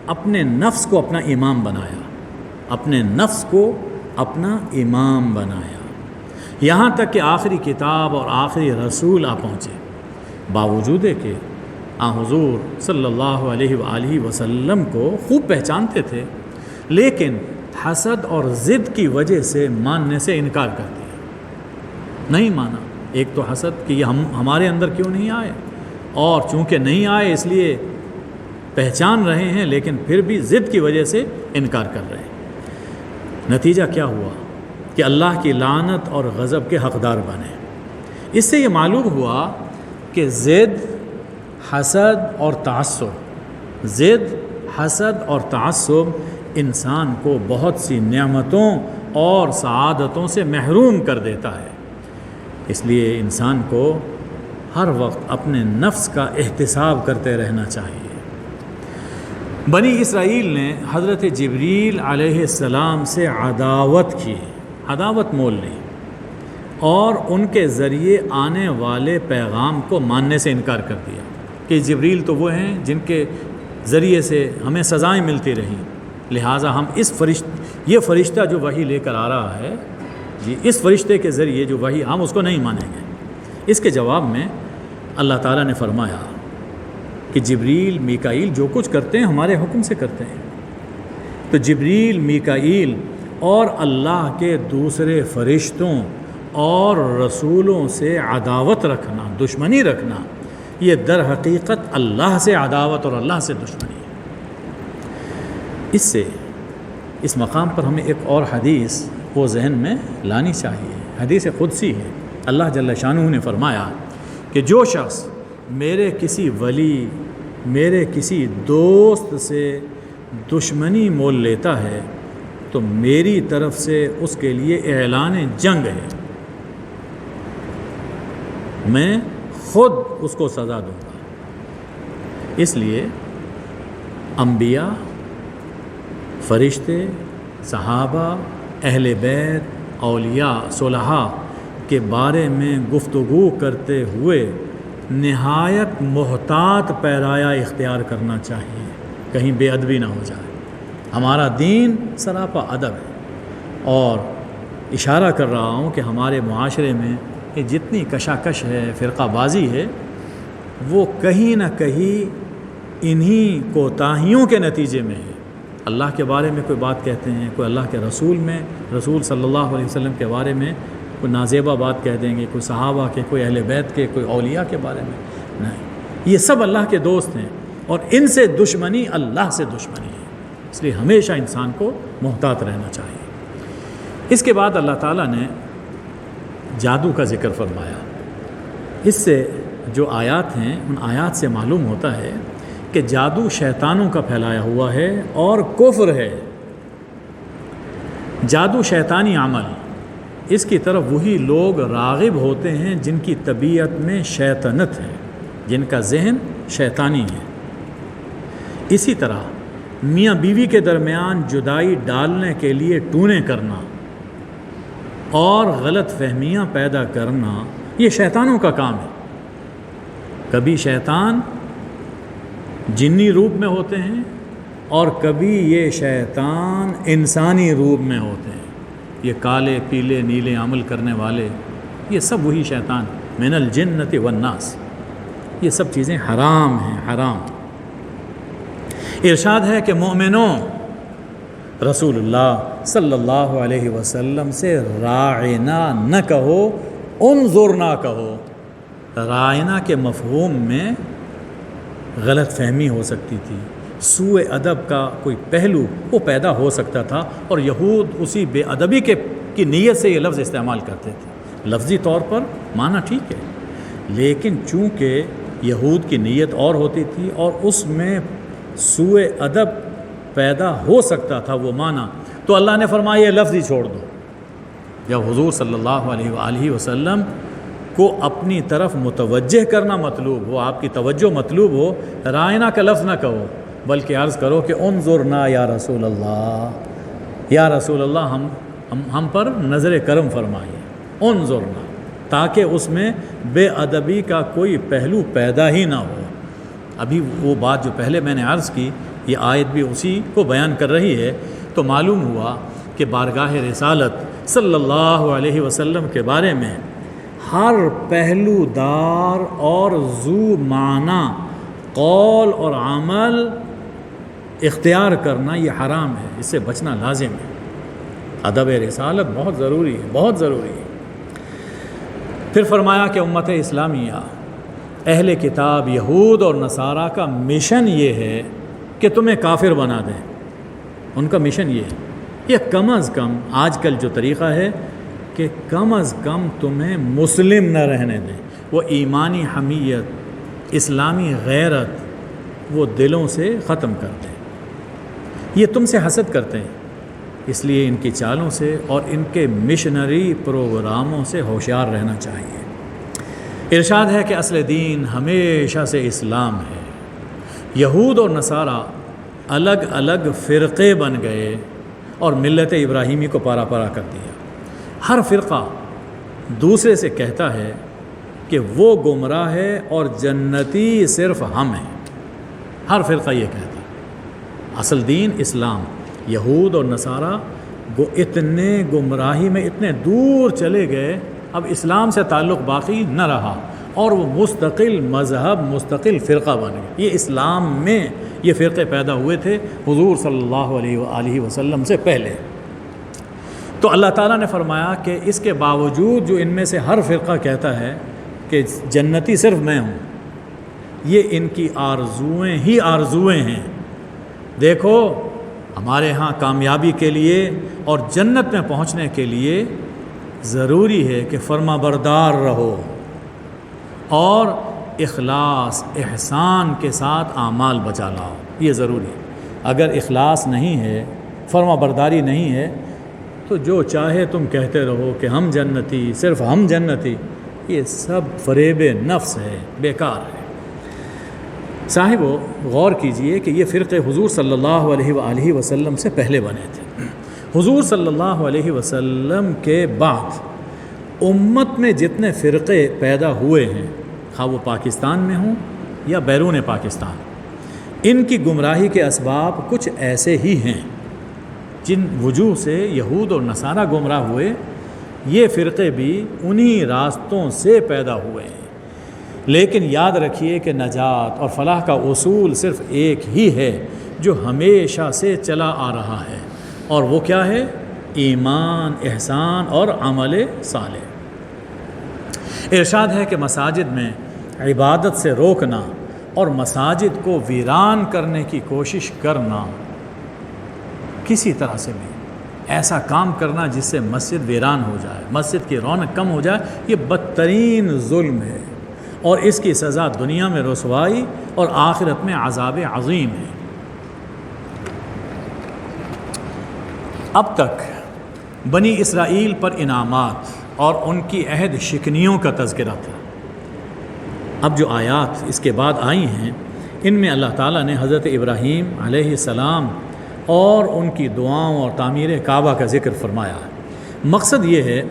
اپنے نفس کو اپنا امام بنایا، اپنے نفس کو اپنا امام بنایا، یہاں تک کہ آخری کتاب اور آخری رسول آ پہنچے، باوجود کہ حضور صلی اللہ علیہ وآلہ وسلم کو خوب پہچانتے تھے، لیکن حسد اور ضد کی وجہ سے ماننے سے انکار کر دیا، نہیں مانا۔ ایک تو حسد کہ یہ ہمارے اندر کیوں نہیں آئے، اور چونکہ نہیں آئے اس لیے پہچان رہے ہیں لیکن پھر بھی ضد کی وجہ سے انکار کر رہے ہیں۔ نتیجہ کیا ہوا کہ اللہ کی لعنت اور غضب کے حقدار بنے۔ اس سے یہ معلوم ہوا کہ ضد، حسد اور تعصب انسان کو بہت سی نعمتوں اور سعادتوں سے محروم کر دیتا ہے۔ اس لیے انسان کو ہر وقت اپنے نفس کا احتساب کرتے رہنا چاہیے۔ بنی اسرائیل نے حضرت جبریل علیہ السلام سے عداوت مول لی اور ان کے ذریعے آنے والے پیغام کو ماننے سے انکار کر دیا کہ جبریل تو وہ ہیں جن کے ذریعے سے ہمیں سزائیں ملتی رہیں، لہٰذا ہم یہ فرشتہ جو وحی لے کر آ رہا ہے اس فرشتے کے ذریعے جو وحی، ہم اس کو نہیں مانیں گے۔ اس کے جواب میں اللہ تعالیٰ نے فرمایا کہ جبریل میکائیل جو کچھ کرتے ہیں ہمارے حکم سے کرتے ہیں۔ تو جبریل، میکائیل اور اللہ کے دوسرے فرشتوں اور رسولوں سے عداوت رکھنا، دشمنی رکھنا، یہ در حقیقت اللہ سے عداوت اور اللہ سے دشمنی ہے۔ اس مقام پر ہمیں ایک اور حدیث وہ ذہن میں لانی چاہیے۔ حدیث قدسی ہے، اللہ جل شانہ نے فرمایا کہ جو شخص میرے کسی ولی، میرے کسی دوست سے دشمنی مول لیتا ہے تو میری طرف سے اس کے لیے اعلان جنگ ہے، میں خود اس کو سزا دوں گا۔ اس لیے انبیاء، فرشتے، صحابہ، اہل بیت، اولیاء، صلحاء کے بارے میں گفتگو کرتے ہوئے نہایت محتاط پیرایا اختیار کرنا چاہیے، کہیں بے ادبی نہ ہو جائے۔ ہمارا دین سراپا ادب ہے، اور اشارہ کر رہا ہوں کہ ہمارے معاشرے میں یہ جتنی کشاکش ہے، فرقہ بازی ہے، وہ کہیں نہ کہیں انہی کوتاہیوں کے نتیجے میں ہے۔ اللہ کے بارے میں کوئی بات کہتے ہیں، کوئی اللہ کے رسول صلی اللہ علیہ وسلم کے بارے میں کوئی نازیبہ بات کہہ دیں گے، کوئی صحابہ کے، کوئی اہل بیت کے، کوئی اولیاء کے بارے میں، نہیں، یہ سب اللہ کے دوست ہیں اور ان سے دشمنی اللہ سے دشمنی ہے۔ اس لیے ہمیشہ انسان کو محتاط رہنا چاہیے۔ اس کے بعد اللہ تعالیٰ نے جادو کا ذکر فرمایا۔ اس سے جو آیات ہیں ان آیات سے معلوم ہوتا ہے کہ جادو شیطانوں کا پھیلایا ہوا ہے اور کفر ہے۔ جادو شیطانی عمل، اس کی طرف وہی لوگ راغب ہوتے ہیں جن کی طبیعت میں شیطنت ہے، جن کا ذہن شیطانی ہے۔ اسی طرح میاں بیوی کے درمیان جدائی ڈالنے کے لیے ٹونے کرنا اور غلط فہمیاں پیدا کرنا یہ شیطانوں کا کام ہے۔ کبھی شیطان جنی روپ میں ہوتے ہیں اور کبھی یہ شیطان انسانی روپ میں ہوتے ہیں۔ یہ کالے، پیلے، نیلے عمل کرنے والے، یہ سب وہی شیطان، من الجنۃ والناس، یہ سب چیزیں حرام ہیں، حرام۔ ارشاد ہے کہ مومنوں، رسول اللہ صلی اللہ علیہ وسلم سے راعنا نہ کہو، انظرنا کہو۔ راعنا کے مفہوم میں غلط فہمی ہو سکتی تھی، سوء ادب کا کوئی پہلو وہ پیدا ہو سکتا تھا، اور یہود اسی بے ادبی کی نیت سے یہ لفظ استعمال کرتے تھے۔ لفظی طور پر معنی ٹھیک ہے، لیکن چونکہ یہود کی نیت اور ہوتی تھی اور اس میں سوء ادب پیدا ہو سکتا تھا وہ معنی، تو اللہ نے فرمایا یہ لفظ ہی چھوڑ دو۔ جب حضور صلی اللہ علیہ وآلہ وسلم کو اپنی طرف متوجہ کرنا مطلوب ہو، آپ کی توجہ مطلوب ہو، رائنا کا لفظ نہ کہو، بلکہ عرض کرو کہ انظرنا یا رسول اللہ، یا رسول اللہ ہم پر نظر کرم فرمائیے، انظرنا، تاکہ اس میں بے ادبی کا کوئی پہلو پیدا ہی نہ ہو۔ ابھی وہ بات جو پہلے میں نے عرض کی، یہ آیت بھی اسی کو بیان کر رہی ہے۔ تو معلوم ہوا کہ بارگاہ رسالت صلی اللہ علیہ وسلم کے بارے میں ہر پہلو دار اور ذو معنی قول اور عمل اختیار کرنا یہ حرام ہے، اس سے بچنا لازم ہے۔ ادب رسالت بہت ضروری ہے، بہت ضروری ہے۔ پھر فرمایا کہ امت اسلامیہ، اہل کتاب یہود اور نصارہ کا مشن یہ ہے کہ تمہیں کافر بنا دیں۔ ان کا مشن یہ ہے یہ کم از کم آج کل جو طریقہ ہے کہ کم از کم تمہیں مسلم نہ رہنے دیں، وہ ایمانی حمیت، اسلامی غیرت وہ دلوں سے ختم کر دیں۔ یہ تم سے حسد کرتے ہیں، اس لیے ان کی چالوں سے اور ان کے مشنری پروگراموں سے ہوشیار رہنا چاہیے۔ ارشاد ہے کہ اصل دین ہمیشہ سے اسلام ہے۔ یہود اور نصارہ الگ الگ فرقے بن گئے اور ملت ابراہیمی کو پارا پارا کر دیا۔ ہر فرقہ دوسرے سے کہتا ہے کہ وہ گمراہ ہے اور جنتی صرف ہم ہیں۔ ہر فرقہ یہ کہتا ہے۔ اصل دین اسلام۔ یہود اور نصارہ اتنے گمراہی میں اتنے دور چلے گئے، اب اسلام سے تعلق باقی نہ رہا اور وہ مستقل مذہب، مستقل فرقہ بن گئے۔ یہ اسلام میں یہ فرقے پیدا ہوئے تھے حضور صلی اللہ علیہ وآلہ وسلم سے پہلے۔ تو اللہ تعالیٰ نے فرمایا کہ اس کے باوجود جو ان میں سے ہر فرقہ کہتا ہے کہ جنتی صرف میں ہوں، یہ ان کی آرزوئیں ہی آرزوئیں ہیں۔ دیکھو ہمارے ہاں کامیابی کے لیے اور جنت میں پہنچنے کے لیے ضروری ہے کہ فرما بردار رہو اور اخلاص احسان کے ساتھ اعمال بچا لاؤ، یہ ضروری ہے۔ اگر اخلاص نہیں ہے، فرما برداری نہیں ہے، تو جو چاہے تم کہتے رہو کہ ہم جنتی، صرف ہم جنتی، یہ سب فریب نفس ہے، بیکار ہے۔ صاحبو غور کیجئے کہ یہ فرقے حضور صلی اللہ علیہ وآلہ وسلم سے پہلے بنے تھے۔ حضور صلی اللہ علیہ وسلم کے بعد امت میں جتنے فرقے پیدا ہوئے ہیں، خواہ وہ پاکستان میں ہوں یا بیرون پاکستان، ان کی گمراہی کے اسباب کچھ ایسے ہی ہیں جن وجوہ سے یہود اور نصارہ گمراہ ہوئے۔ یہ فرقے بھی انہی راستوں سے پیدا ہوئے ہیں۔ لیکن یاد رکھیے کہ نجات اور فلاح کا اصول صرف ایک ہی ہے جو ہمیشہ سے چلا آ رہا ہے، اور وہ کیا ہے؟ ایمان، احسان اور عمل صالح۔ ارشاد ہے کہ مساجد میں عبادت سے روکنا اور مساجد کو ویران کرنے کی کوشش کرنا، کسی طرح سے بھی ایسا کام کرنا جس سے مسجد ویران ہو جائے، مسجد کی رونق کم ہو جائے، یہ بدترین ظلم ہے، اور اس کی سزا دنیا میں رسوائی اور آخرت میں عذاب عظیم ہے۔ اب تک بنی اسرائیل پر انعامات اور ان کی عہد شکنیوں کا تذکرہ تھا۔ اب جو آیات اس کے بعد آئی ہیں، ان میں اللہ تعالیٰ نے حضرت ابراہیم علیہ السلام اور ان کی دعاؤں اور تعمیر کعبہ کا ذکر فرمایا ہے۔ مقصد یہ ہے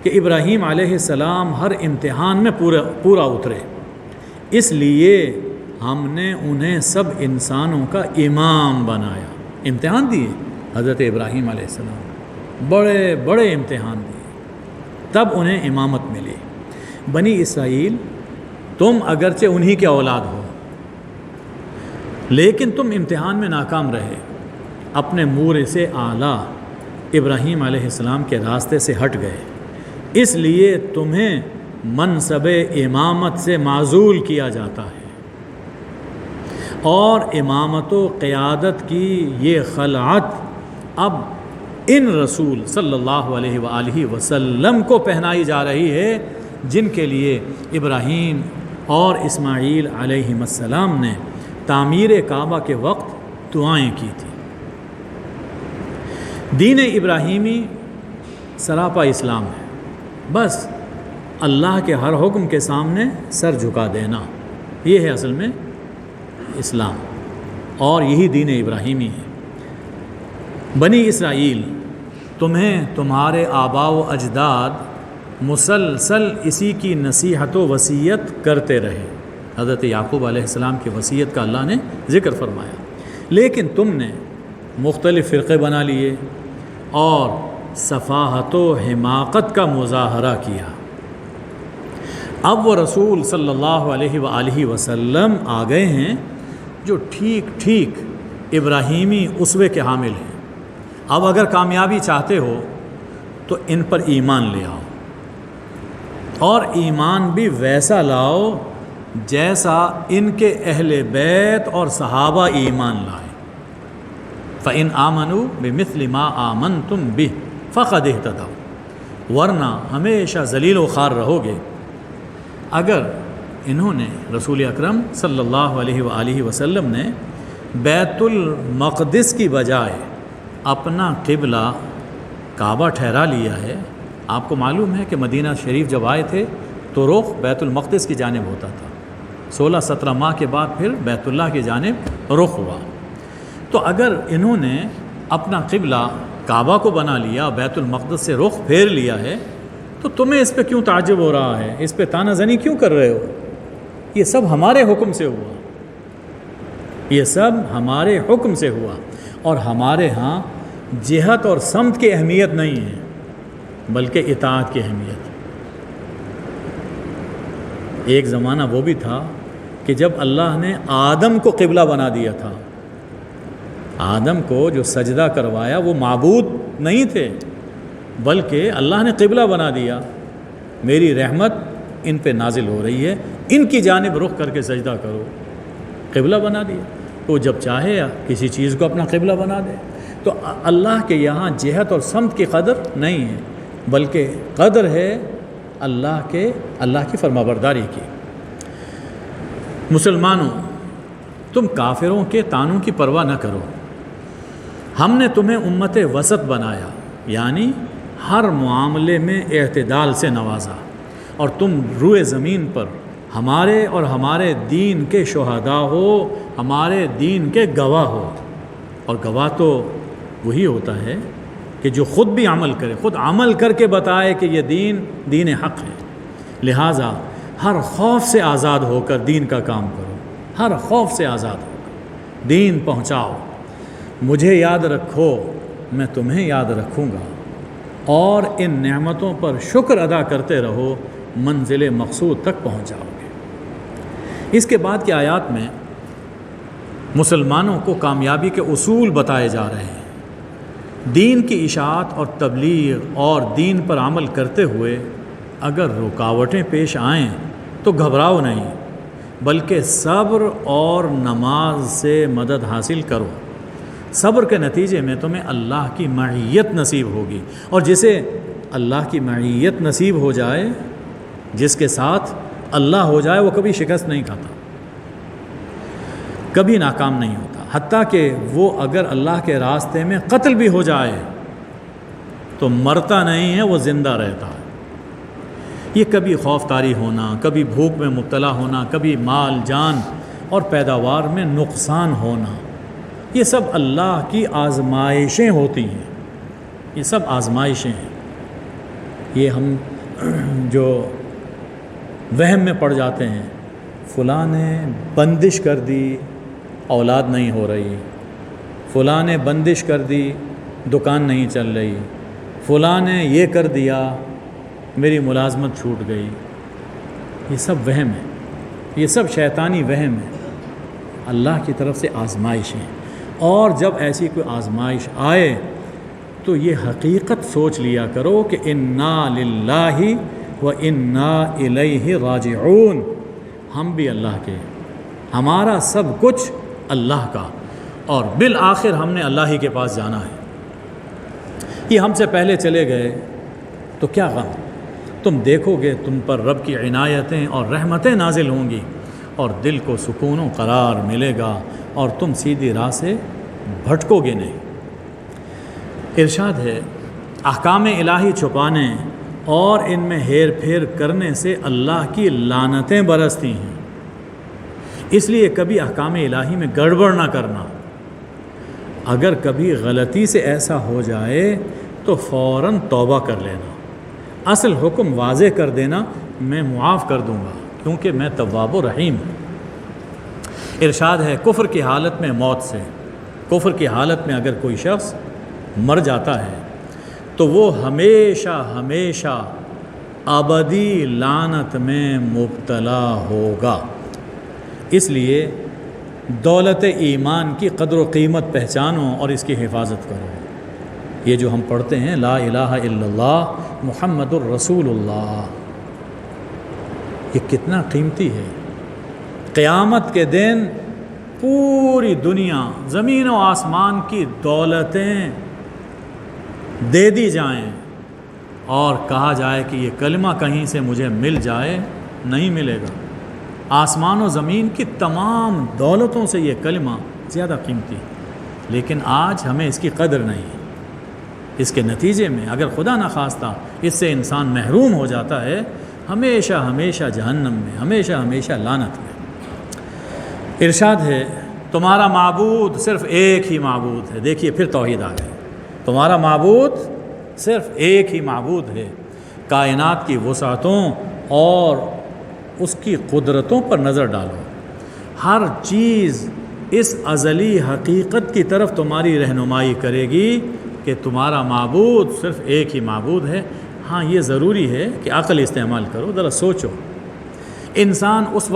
کہ ابراہیم علیہ السلام ہر امتحان میں پورا اترے، اس لیے ہم نے انہیں سب انسانوں کا امام بنایا۔ امتحان دیے حضرت ابراہیم علیہ السلام، بڑے بڑے امتحان دیے، تب انہیں امامت ملی۔ بنی اسرائیل، تم اگرچہ انہی کے اولاد ہو، لیکن تم امتحان میں ناکام رہے، اپنے مورے سے اعلیٰ ابراہیم علیہ السلام کے راستے سے ہٹ گئے، اس لیے تمہیں منصب امامت سے معزول کیا جاتا ہے، اور امامت و قیادت کی یہ خلعت اب ان رسول صلی اللہ علیہ وآلہ وسلم کو پہنائی جا رہی ہے جن کے لیے ابراہیم اور اسماعیل علیہ السلام نے تعمیر کعبہ کے وقت دعائیں کی تھیں۔ دین ابراہیمی سراپا اسلام ہے، بس اللہ کے ہر حکم کے سامنے سر جھکا دینا، یہ ہے اصل میں اسلام، اور یہی دین ابراہیمی ہے۔ بنی اسرائیل، تمہیں تمہارے آباء و اجداد مسلسل اسی کی نصیحت و وصیت کرتے رہے۔ حضرت یعقوب علیہ السلام کی وصیت کا اللہ نے ذکر فرمایا، لیکن تم نے مختلف فرقے بنا لیے اور سفاہت و حماقت کا مظاہرہ کیا۔ اب وہ رسول صلی اللہ علیہ وآلہ وسلم آ گئے ہیں جو ٹھیک ٹھیک ابراہیمی اسوے کے حامل ہیں۔ اب اگر کامیابی چاہتے ہو تو ان پر ایمان لے آؤ، اور ایمان بھی ویسا لاؤ جیسا ان کے اہل بیت اور صحابہ ایمان لائے۔ فَإِنْ آمَنُوا بِمِثْلِ مَا آمَنْتُمْ بِهِ فَقَدْ اهْتَدَوْا، ورنہ ہمیشہ ذلیل و خوار رہو گے اگر انہوں نے، رسول اکرم صلی اللہ علیہ وآلہ وسلم نے بیت المقدس کی بجائے اپنا قبلہ کعبہ ٹھہرا لیا ہے۔ آپ کو معلوم ہے کہ مدینہ شریف جب آئے تھے تو رخ بیت المقدس کی جانب ہوتا تھا، 16-17 ماہ کے بعد پھر بیت اللہ کی جانب رخ ہوا۔ تو اگر انہوں نے اپنا قبلہ کعبہ کو بنا لیا، بیت المقدس سے رخ پھیر لیا ہے، تو تمہیں اس پہ کیوں تعجب ہو رہا ہے؟ اس پہ طعنہ زنی کیوں کر رہے ہو؟ یہ سب ہمارے حکم سے ہوا، یہ سب ہمارے حکم سے ہوا، اور ہمارے ہاں جہت اور سمت کی اہمیت نہیں ہے بلکہ اطاعت کی اہمیت۔ ایک زمانہ وہ بھی تھا کہ جب اللہ نے آدم کو قبلہ بنا دیا تھا، آدم کو جو سجدہ کروایا وہ معبود نہیں تھے بلکہ اللہ نے قبلہ بنا دیا، میری رحمت ان پہ نازل ہو رہی ہے، ان کی جانب رخ کر کے سجدہ کرو، قبلہ بنا دیا۔ تو جب چاہے کسی چیز کو اپنا قبلہ بنا دے۔ تو اللہ کے یہاں جہت اور سمت کی قدر نہیں ہے بلکہ قدر ہے اللہ کی فرمانبرداری کی۔ مسلمانوں، تم کافروں کے طعنوں کی پرواہ نہ کرو، ہم نے تمہیں امت وسط بنایا، یعنی ہر معاملے میں اعتدال سے نوازا، اور تم روئے زمین پر ہمارے اور ہمارے دین کے شہداء ہو، ہمارے دین کے گواہ ہو۔ اور گواہ تو وہی ہوتا ہے کہ جو خود بھی عمل کرے، خود عمل کر کے بتائے کہ یہ دین حق ہے۔ لہٰذا ہر خوف سے آزاد ہو کر دین کا کام کرو، ہر خوف سے آزاد ہو کر دین پہنچاؤ۔ مجھے یاد رکھو، میں تمہیں یاد رکھوں گا، اور ان نعمتوں پر شکر ادا کرتے رہو، منزل مقصود تک پہنچ جاؤ گے۔ اس کے بعد کی آیات میں مسلمانوں کو کامیابی کے اصول بتائے جا رہے ہیں۔ دین کی اشاعت اور تبلیغ اور دین پر عمل کرتے ہوئے اگر رکاوٹیں پیش آئیں تو گھبراؤ نہیں، بلکہ صبر اور نماز سے مدد حاصل کرو۔ صبر کے نتیجے میں تمہیں اللہ کی معیت نصیب ہوگی، اور جسے اللہ کی معیت نصیب ہو جائے، جس کے ساتھ اللہ ہو جائے، وہ کبھی شکست نہیں کھاتا، کبھی ناکام نہیں ہوتا، حتیٰ کہ وہ اگر اللہ کے راستے میں قتل بھی ہو جائے تو مرتا نہیں ہے، وہ زندہ رہتا ہے۔ یہ کبھی خوف طاری ہونا، کبھی بھوک میں مبتلا ہونا، کبھی مال جان اور پیداوار میں نقصان ہونا، یہ سب اللہ کی آزمائشیں ہوتی ہیں، یہ سب آزمائشیں ہیں۔ یہ ہم جو وہم میں پڑ جاتے ہیں، فلاں نے بندش کر دی، اولاد نہیں ہو رہی، فلاں نے بندش کر دی، دکان نہیں چل رہی، فلاں نے یہ کر دیا، میری ملازمت چھوٹ گئی۔ یہ سب وہم ہے، یہ سب شیطانی وہم ہے، اللہ کی طرف سے آزمائشیں۔ اور جب ایسی کوئی آزمائش آئے تو یہ حقیقت سوچ لیا کرو کہ انا للہ و انا الیہ راجعون، ہم بھی اللہ کے، ہمارا سب کچھ اللہ کا، اور بالآخر ہم نے اللہ ہی کے پاس جانا ہے۔ یہ ہم سے پہلے چلے گئے تو کیا غم، تم دیکھو گے تم پر رب کی عنایتیں اور رحمتیں نازل ہوں گی، اور دل کو سکون و قرار ملے گا، اور تم سیدھی راہ سے بھٹکو گے نہیں۔ ارشاد ہے، احکام الہی چھپانے اور ان میں ہیر پھیر کرنے سے اللہ کی لعنتیں برستی ہیں، اس لیے کبھی احکام الہی میں گڑبڑ نہ کرنا۔ اگر کبھی غلطی سے ایسا ہو جائے تو فوراً توبہ کر لینا، اصل حکم واضح کر دینا، میں معاف کر دوں گا کیونکہ میں تواب و رحیم ہوں۔ ارشاد ہے، کفر کی حالت میں موت سے، کفر کی حالت میں اگر کوئی شخص مر جاتا ہے تو وہ ہمیشہ ہمیشہ ابدی لعنت میں مبتلا ہوگا۔ اس لیے دولت ایمان کی قدر و قیمت پہچانو اور اس کی حفاظت کرو۔ یہ جو ہم پڑھتے ہیں لا الہ الا اللہ محمد الرسول اللہ، یہ کتنا قیمتی ہے۔ قیامت کے دن پوری دنیا زمین و آسمان کی دولتیں دے دی جائیں اور کہا جائے کہ یہ کلمہ کہیں سے مجھے مل جائے، نہیں ملے گا۔ آسمان و زمین کی تمام دولتوں سے یہ کلمہ زیادہ قیمتی ہے، لیکن آج ہمیں اس کی قدر نہیں ہے۔ اس کے نتیجے میں اگر خدا نخواستہ اس سے انسان محروم ہو جاتا ہے، ہمیشہ ہمیشہ جہنم میں، ہمیشہ ہمیشہ لعنت میں۔ ارشاد ہے تمہارا معبود صرف ایک ہی معبود ہے۔ دیکھیے پھر توحید آ گئی۔ تمہارا معبود صرف ایک ہی معبود ہے۔ کائنات کی وسعتوں اور اس کی قدرتوں پر نظر ڈالو، ہر چیز اس ازلی حقیقت کی طرف تمہاری رہنمائی کرے گی کہ تمہارا معبود صرف ایک ہی معبود ہے۔ ہاں یہ ضروری ہے کہ عقل استعمال کرو، ذرا سوچو۔ انسان اس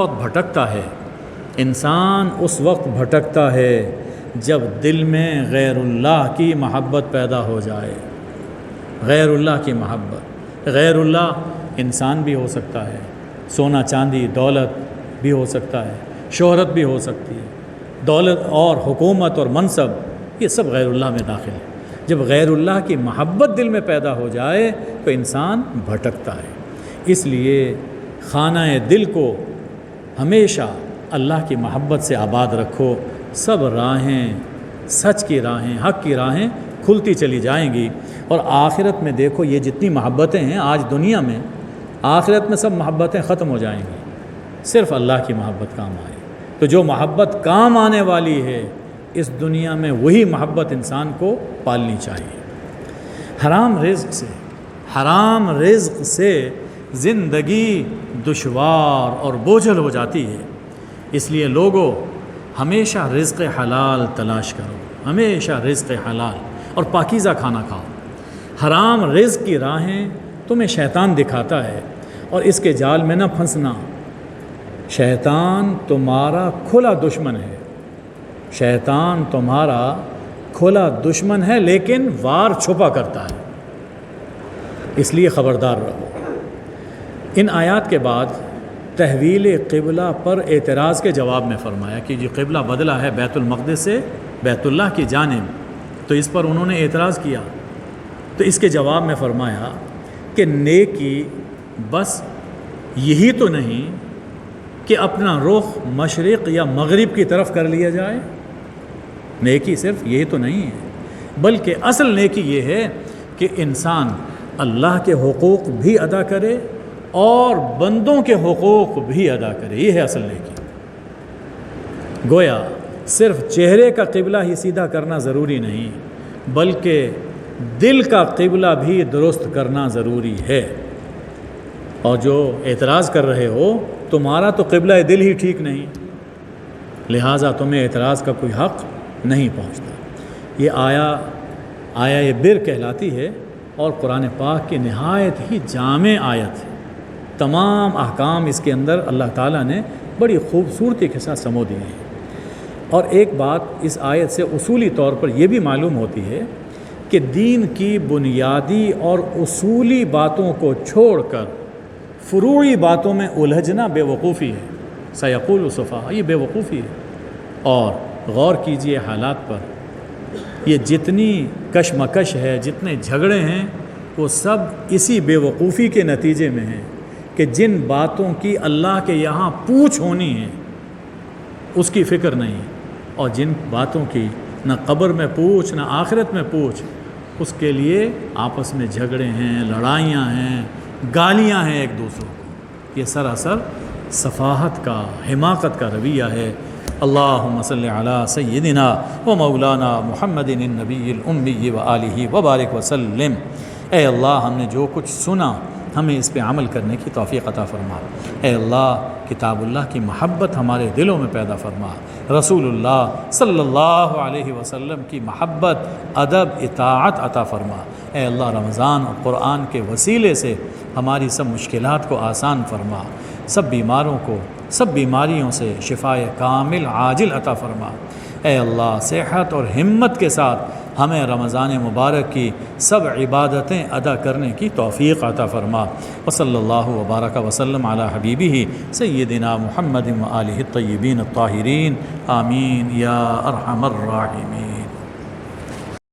وقت بھٹکتا ہے جب دل میں غیر اللہ کی محبت پیدا ہو جائے۔ غیر اللہ کی محبت، غیر اللہ انسان بھی ہو سکتا ہے، سونا چاندی دولت بھی ہو سکتا ہے، شہرت بھی ہو سکتی ہے، دولت اور حکومت اور منصب، یہ سب غیر اللہ میں داخل ہے۔ جب غیر اللہ کی محبت دل میں پیدا ہو جائے تو انسان بھٹکتا ہے۔ اس لیے خانہ دل کو ہمیشہ اللہ کی محبت سے آباد رکھو۔ سب راہیں، سچ کی راہیں، حق کی راہیں کھلتی چلی جائیں گی، اور آخرت میں دیکھو یہ جتنی محبتیں ہیں آج دنیا میں، آخرت میں سب محبتیں ختم ہو جائیں گی، صرف اللہ کی محبت کام آئے۔ تو جو محبت کام آنے والی ہے اس دنیا میں، وہی محبت انسان کو پالنی چاہیے۔ حرام رزق سے زندگی دشوار اور بوجھل ہو جاتی ہے۔ اس لیے لوگوں ہمیشہ رزق حلال تلاش کرو، ہمیشہ رزق حلال اور پاکیزہ کھانا کھاؤ۔ حرام رزق کی راہیں تمہیں شیطان دکھاتا ہے، اور اس کے جال میں نہ پھنسنا۔ شیطان تمہارا کھلا دشمن ہے، شیطان تمہارا کھلا دشمن ہے، لیکن وار چھپا کرتا ہے، اس لیے خبردار رہو۔ ان آیات کے بعد تحویل قبلہ پر اعتراض کے جواب میں فرمایا کہ جو قبلہ بدلا ہے بیت المقدس سے بیت اللہ کی جانب، تو اس پر انہوں نے اعتراض کیا۔ تو اس کے جواب میں فرمایا کہ نیکی بس یہی تو نہیں کہ اپنا رخ مشرق یا مغرب کی طرف کر لیا جائے، نیکی صرف یہی تو نہیں ہے، بلکہ اصل نیکی یہ ہے کہ انسان اللہ کے حقوق بھی ادا کرے اور بندوں کے حقوق بھی ادا کرے، یہ ہے اصل نیکی۔ گویا صرف چہرے کا قبلہ ہی سیدھا کرنا ضروری نہیں، بلکہ دل کا قبلہ بھی درست کرنا ضروری ہے۔ اور جو اعتراض کر رہے ہو، تمہارا تو قبلہ دل ہی ٹھیک نہیں، لہٰذا تمہیں اعتراض کا کوئی حق نہیں پہنچتا۔ یہ آیا بر کہلاتی ہے، اور قرآن پاک کی نہایت ہی جامع آیت ہے۔ تمام احکام اس کے اندر اللہ تعالیٰ نے بڑی خوبصورتی کے ساتھ سمو دیے ہیں۔ اور ایک بات اس آیت سے اصولی طور پر یہ بھی معلوم ہوتی ہے کہ دین کی بنیادی اور اصولی باتوں کو چھوڑ کر فروعی باتوں میں الجھنا بے وقوفی ہے۔ سیقول السفہاء، یہ بے وقوفی ہے۔ اور غور کیجئے حالات پر، یہ جتنی کشمکش ہے، جتنے جھگڑے ہیں، وہ سب اسی بے وقوفی کے نتیجے میں ہیں کہ جن باتوں کی اللہ کے یہاں پوچھ ہونی ہے اس کی فکر نہیں، اور جن باتوں کی نہ قبر میں پوچھ نہ آخرت میں پوچھ، اس کے لیے آپس میں جھگڑے ہیں، لڑائیاں ہیں، گالیاں ہیں ایک دوسروں کو۔ یہ سراسر سفاہت کا، حماقت کا رویہ ہے۔ اللہم صلی علی سیدنا و مولانا محمد النبی الامی و آلہ وبارک وسلم۔ اے اللہ، ہم نے جو کچھ سنا ہمیں اس پہ عمل کرنے کی توفیق عطا فرما۔ اے اللہ، کتاب اللہ کی محبت ہمارے دلوں میں پیدا فرما، رسول اللہ صلی اللہ علیہ وسلم کی محبت، ادب، اطاعت عطا فرما۔ اے اللہ، رمضان اور قرآن کے وسیلے سے ہماری سب مشکلات کو آسان فرما، سب بیماروں کو سب بیماریوں سے شفائے کامل عاجل عطا فرما۔ اے اللہ، صحت اور ہمت کے ساتھ ہمیں رمضان مبارک کی سب عبادتیں ادا کرنے کی توفیق عطا فرما۔ وصلی اللہ وبارک وسلم علی حبیبہ سیدنا محمد و آلہ الطیبین الطاہرین، آمین یا ارحم الراحمین۔